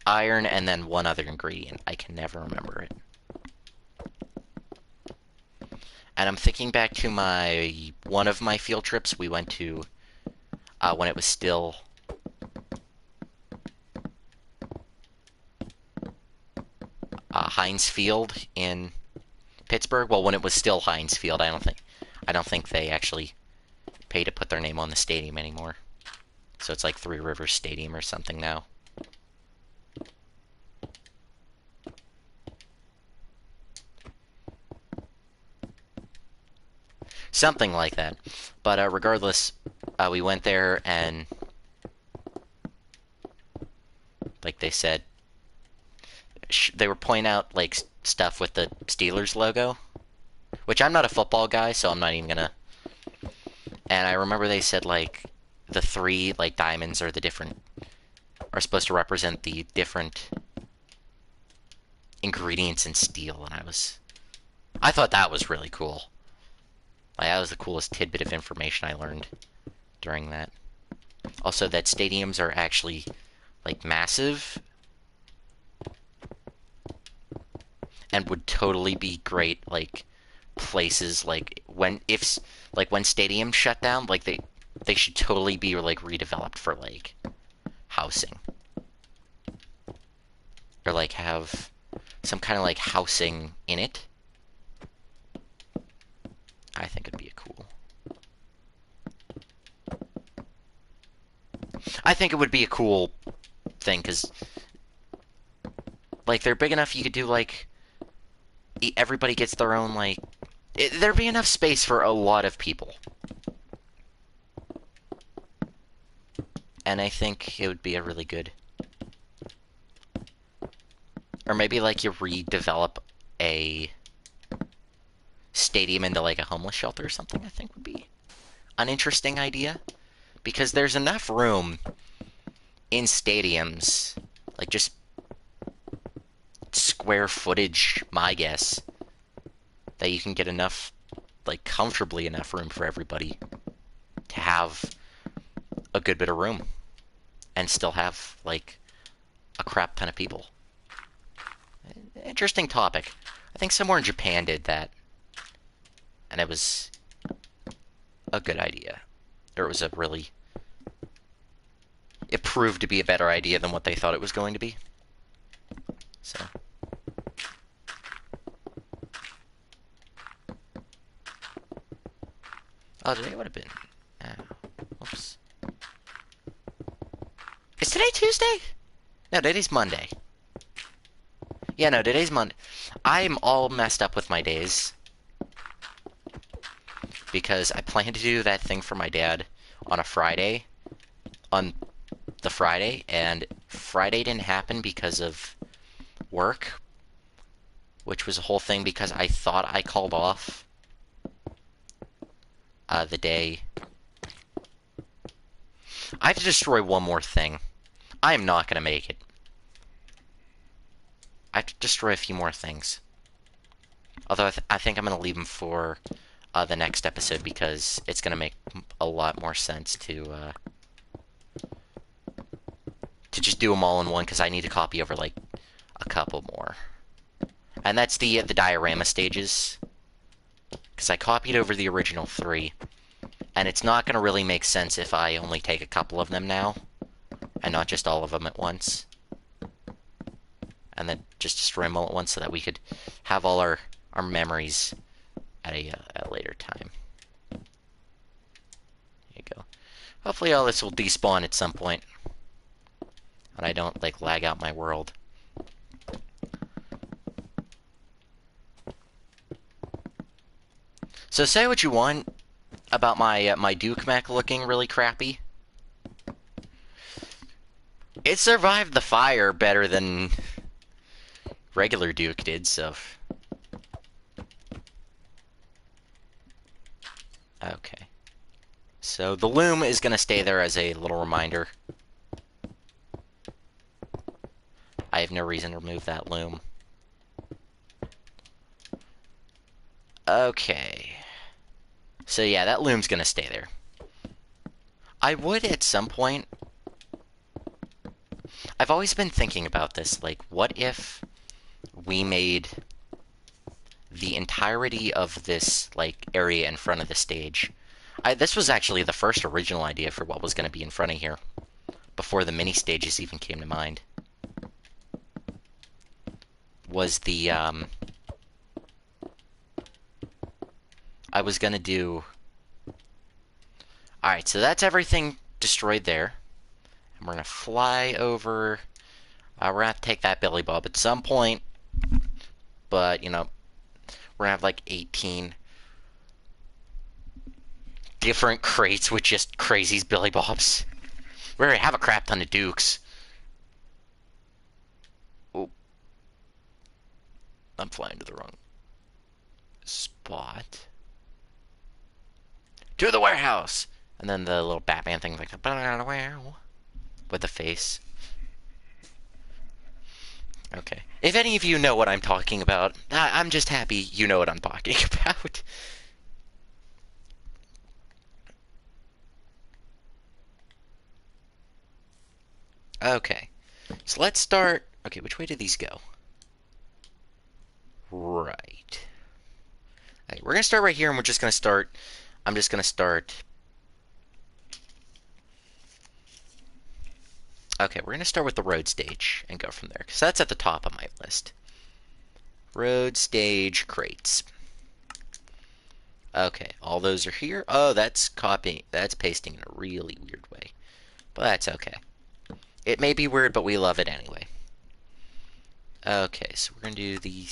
iron, and then one other ingredient. I can never remember it. And I'm thinking back to my one of my field trips we went to when it was still Heinz Field in Pittsburgh. Well, when it was still Heinz Field, I don't think they actually pay to put their name on the stadium anymore. So it's like Three Rivers Stadium or something now. Something like that. But regardless, we went there and, like they said, they were pointing out like stuff with the Steelers logo, which I'm not a football guy, so I'm not even gonna. And I remember they said like the three like diamonds are supposed to represent the different ingredients in steel, and I thought that was really cool. Like, that was the coolest tidbit of information I learned during that. Also, that stadiums are actually like massive and would totally be great like places when stadiums shut down, like they should totally be like redeveloped for like housing, or like have some kind of like housing in it. I think it'd be a cool. I think it would be a cool thing because like they're big enough you could do like everybody gets their own like there'd be enough space for a lot of people. And I think it would be a really good. Or maybe like you redevelop a stadium into like a homeless shelter or something, I think would be an interesting idea. Because there's enough room in stadiums, like just square footage, my guess, that you can get enough, like comfortably enough room for everybody to have a good bit of room and still have like a crap ton of people. Interesting topic. I think somewhere in Japan did that, and it was a good idea. Or it was a really. It proved to be a better idea than what they thought it was going to be. So. Oh, today would have been. Whoops. Is today Tuesday? No, today's Monday. Yeah, no, today's Monday. I'm all messed up with my days. Because I planned to do that thing for my dad on a Friday. On the Friday, and Friday didn't happen because of work. Which was a whole thing because I thought I called off the day. I have to destroy one more thing. I am not going to make it. I have to destroy a few more things. Although I think I'm going to leave them for the next episode because it's going to make a lot more sense to just do them all in one because I need to copy over like a couple more. And that's the diorama stages. Because I copied over the original 3. And it's not going to really make sense if I only take a couple of them now. And not just all of them at once. And then just destroy them all at once so that we could have all our memories at a later time. There you go. Hopefully all this will despawn at some point. And I don't, like, lag out my world. So say what you want about my Duke mech looking really crappy. It survived the fire better than regular Duke did, so... Okay. So the loom is going to stay there as a little reminder. I have no reason to remove that loom. Okay. So yeah, that loom's going to stay there. I would at some point... I've always been thinking about this, like, what if we made the entirety of this, like, area in front of the stage... This was actually the first original idea for what was going to be in front of here, before the mini stages even came to mind. Was the, I was gonna do... Alright, so that's everything destroyed there. And we're gonna fly over... we're gonna have to take that Billy Bob at some point. But, you know, we're gonna have like 18 different crates with just crazy Billy Bobs. We already have a crap ton of Dukes. Oh. I'm flying to the wrong spot. To the warehouse! And then the little Batman thing like with the face. Okay. If any of you know what I'm talking about, I'm just happy you know what I'm talking about. Okay. So let's start... Okay, which way do these go? Right. Okay, we're going to start right here, and we're just going to start... I'm just going to start... Okay, we're going to start with the road stage and go from there, because that's at the top of my list. Road stage crates. Okay, all those are here. Oh, that's copying. That's pasting in a really weird way. But that's okay. It may be weird, but we love it anyway. Okay, so we're going to do the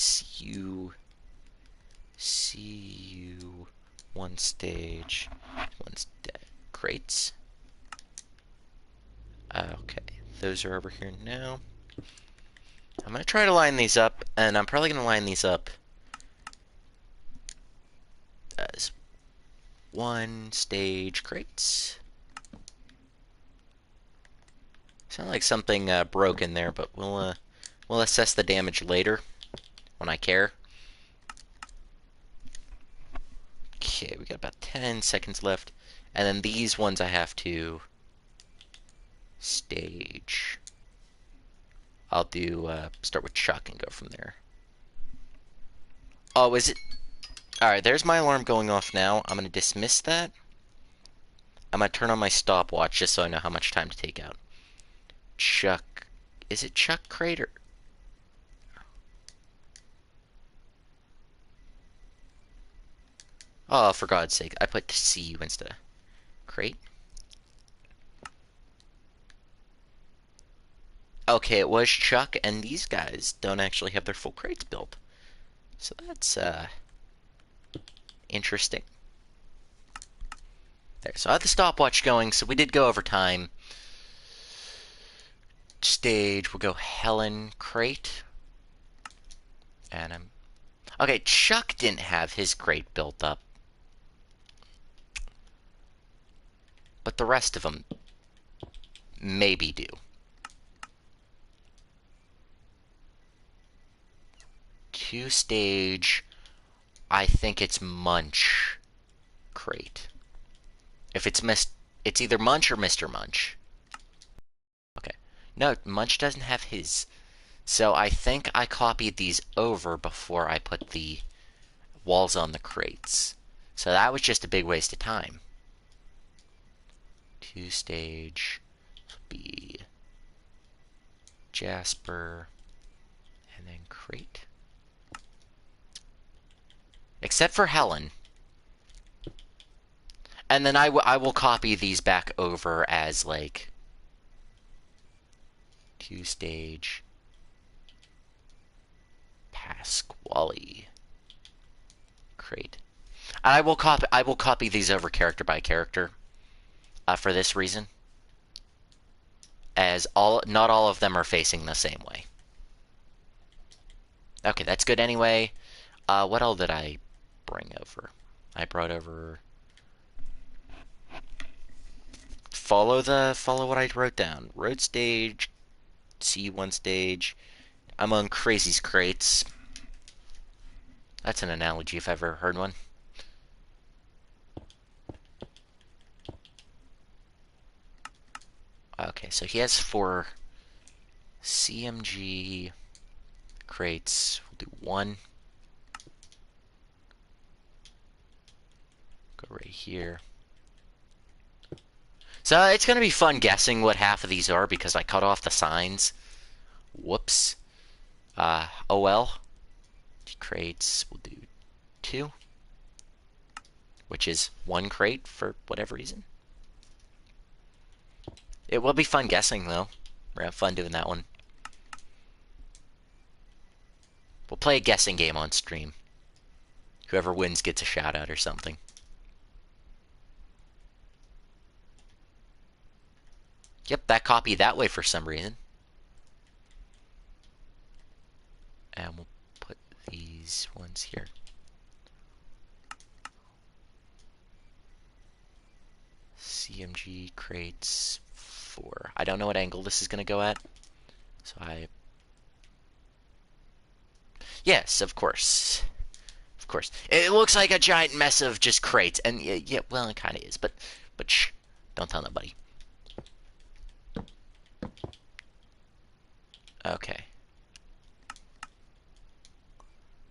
CU one stage, crates. Okay, those are over here now. I'm going to try to line these up, and I'm probably going to line these up as one stage crates. Sound like something broke in there, but we'll assess the damage later when I care. Okay, we got about 10 seconds left, and then these ones I have to stage. I'll do start with Chuck and go from there. Oh, is it? Alright, there's my alarm going off now. I'm going to dismiss that. I'm going to turn on my stopwatch just so I know how much time to take out. Chuck. Is it Chuck Crater? Oh, for God's sake. I put CU instead of crate. Okay, it was Chuck, and these guys don't actually have their full crates built. So that's, interesting. There, so I have the stopwatch going, so we did go over time. Stage, we'll go Helen crate. And okay, Chuck didn't have his crate built up. But the rest of them maybe do. Two stage, I think it's Munch crate. If it's it's either Munch or Mr. Munch. Okay. No, Munch doesn't have his. So I think I copied these over before I put the walls on the crates. So that was just a big waste of time. Two stage will be Jasper and then crate. Except for Helen. And then I will copy these back over as, like, two stage Pasquale crate. I will copy these over character by character for this reason, as not all of them are facing the same way. Okay, that's good anyway. What else did I bring over? I brought over. Follow what I wrote down. Road stage, C1 stage. I'm on Crazy's crates. That's an analogy if I've ever heard one. Okay, so he has 4 CMG crates. We'll do 1. Go right here. So it's going to be fun guessing what half of these are because I cut off the signs. Whoops. Oh well. Crates, we'll do 2. Which is 1 crate for whatever reason. It will be fun guessing, though. We're gonna have fun doing that one. We'll play a guessing game on stream. Whoever wins gets a shout out or something. Yep, that copied that way for some reason. And we'll put these ones here. CMG crates 4. I don't know what angle this is going to go at. So Yes, of course. Of course. It looks like a giant mess of just crates. And yeah, well, it kind of is. But shh. Don't tell nobody. Okay.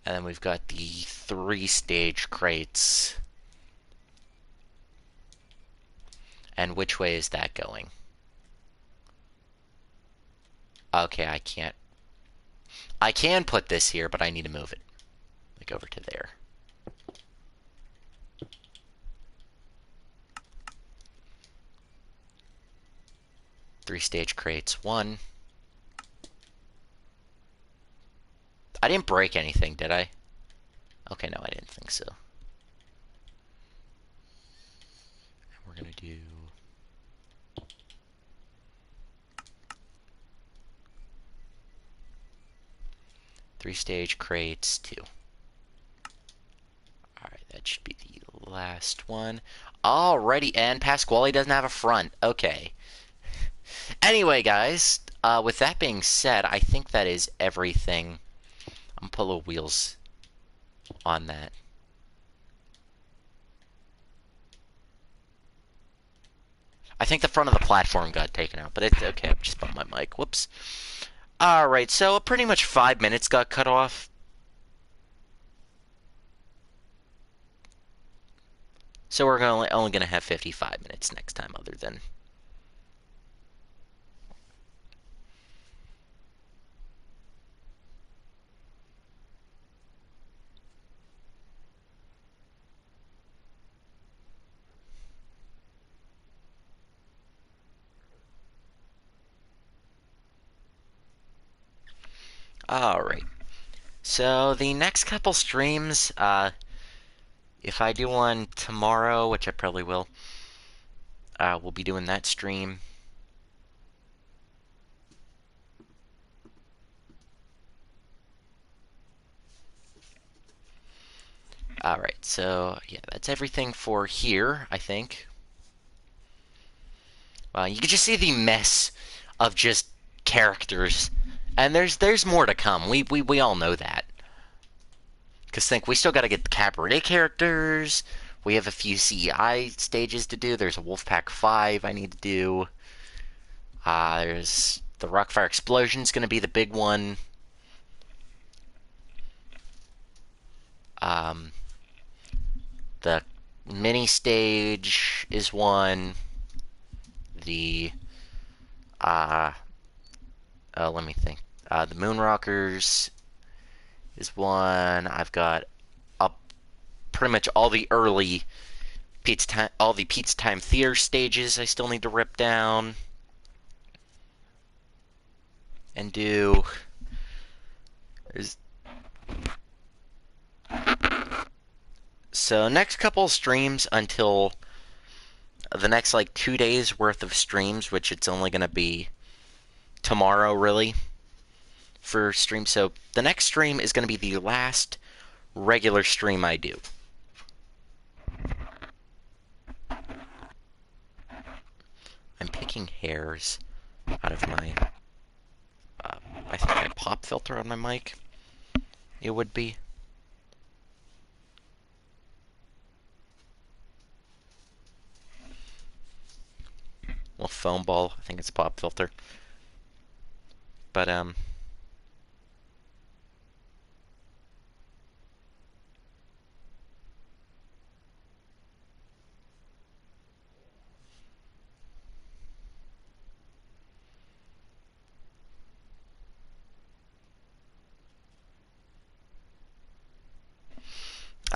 And then we've got the 3-stage crates. And which way is that going? Okay, I can't. I can put this here, but I need to move it. Like over to there. Three-stage crates. 1. I didn't break anything, did I? Okay, no, I didn't think so. And we're gonna do... Three-stage crates, 2. Alright, that should be the last one. Alrighty, and Pasquale doesn't have a front. Okay. Anyway, guys, with that being said, I think that is everything. I'm gonna put little wheels on that. I think the front of the platform got taken out, but it's okay. I just bumped my mic. Whoops. Alright, so pretty much 5 minutes got cut off. So we're only going to have 55 minutes next time, other than... Alright. So the next couple streams, if I do one tomorrow, which I probably will, we'll be doing that stream. Alright, so yeah, that's everything for here, I think. You can just see the mess of just characters, and there's more to come. We all know that. Because we still got to get the Cabaret characters. We have a few CEI stages to do. There's a Wolfpack 5 I need to do. There's the Rockfire Explosion's going to be the big one. The mini stage is one. The let me think. The Moonrockers is one. I've got pretty much all the early Pizza Time Theater stages I still need to rip down and do. So next couple streams until the next like 2 days worth of streams, which it's only gonna be tomorrow really for stream. So the next stream is gonna be the last regular stream I do. I'm picking hairs out of my, I think my pop filter on my mic. It would be. Well, foam ball. I think it's a pop filter. But,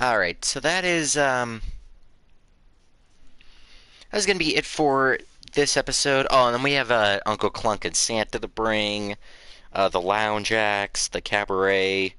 alright, so that is going to be it for this episode. Oh, and then we have Uncle Clunk and Santa to bring, the Lounge Acts, the Cabaret.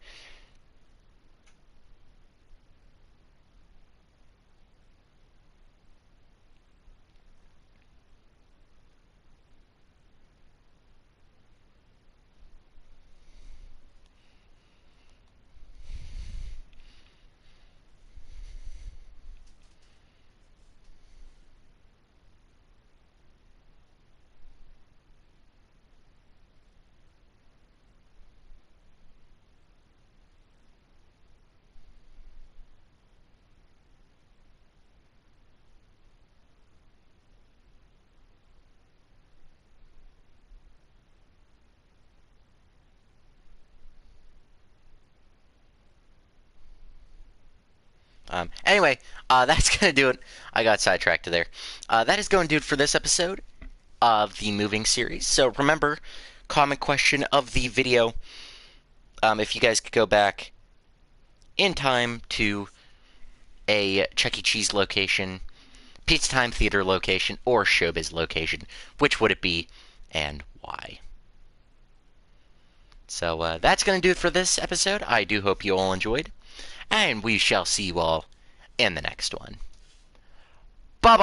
Anyway, that's going to do it. I got sidetracked there. That is going to do it for this episode of the moving series. So remember, comment question of the video. If you guys could go back in time to a Chuck E. Cheese location, Pizza Time Theater location, or Showbiz location, which would it be and why? So that's going to do it for this episode. I do hope you all enjoyed, and we shall see you all in the next one. Bye-bye!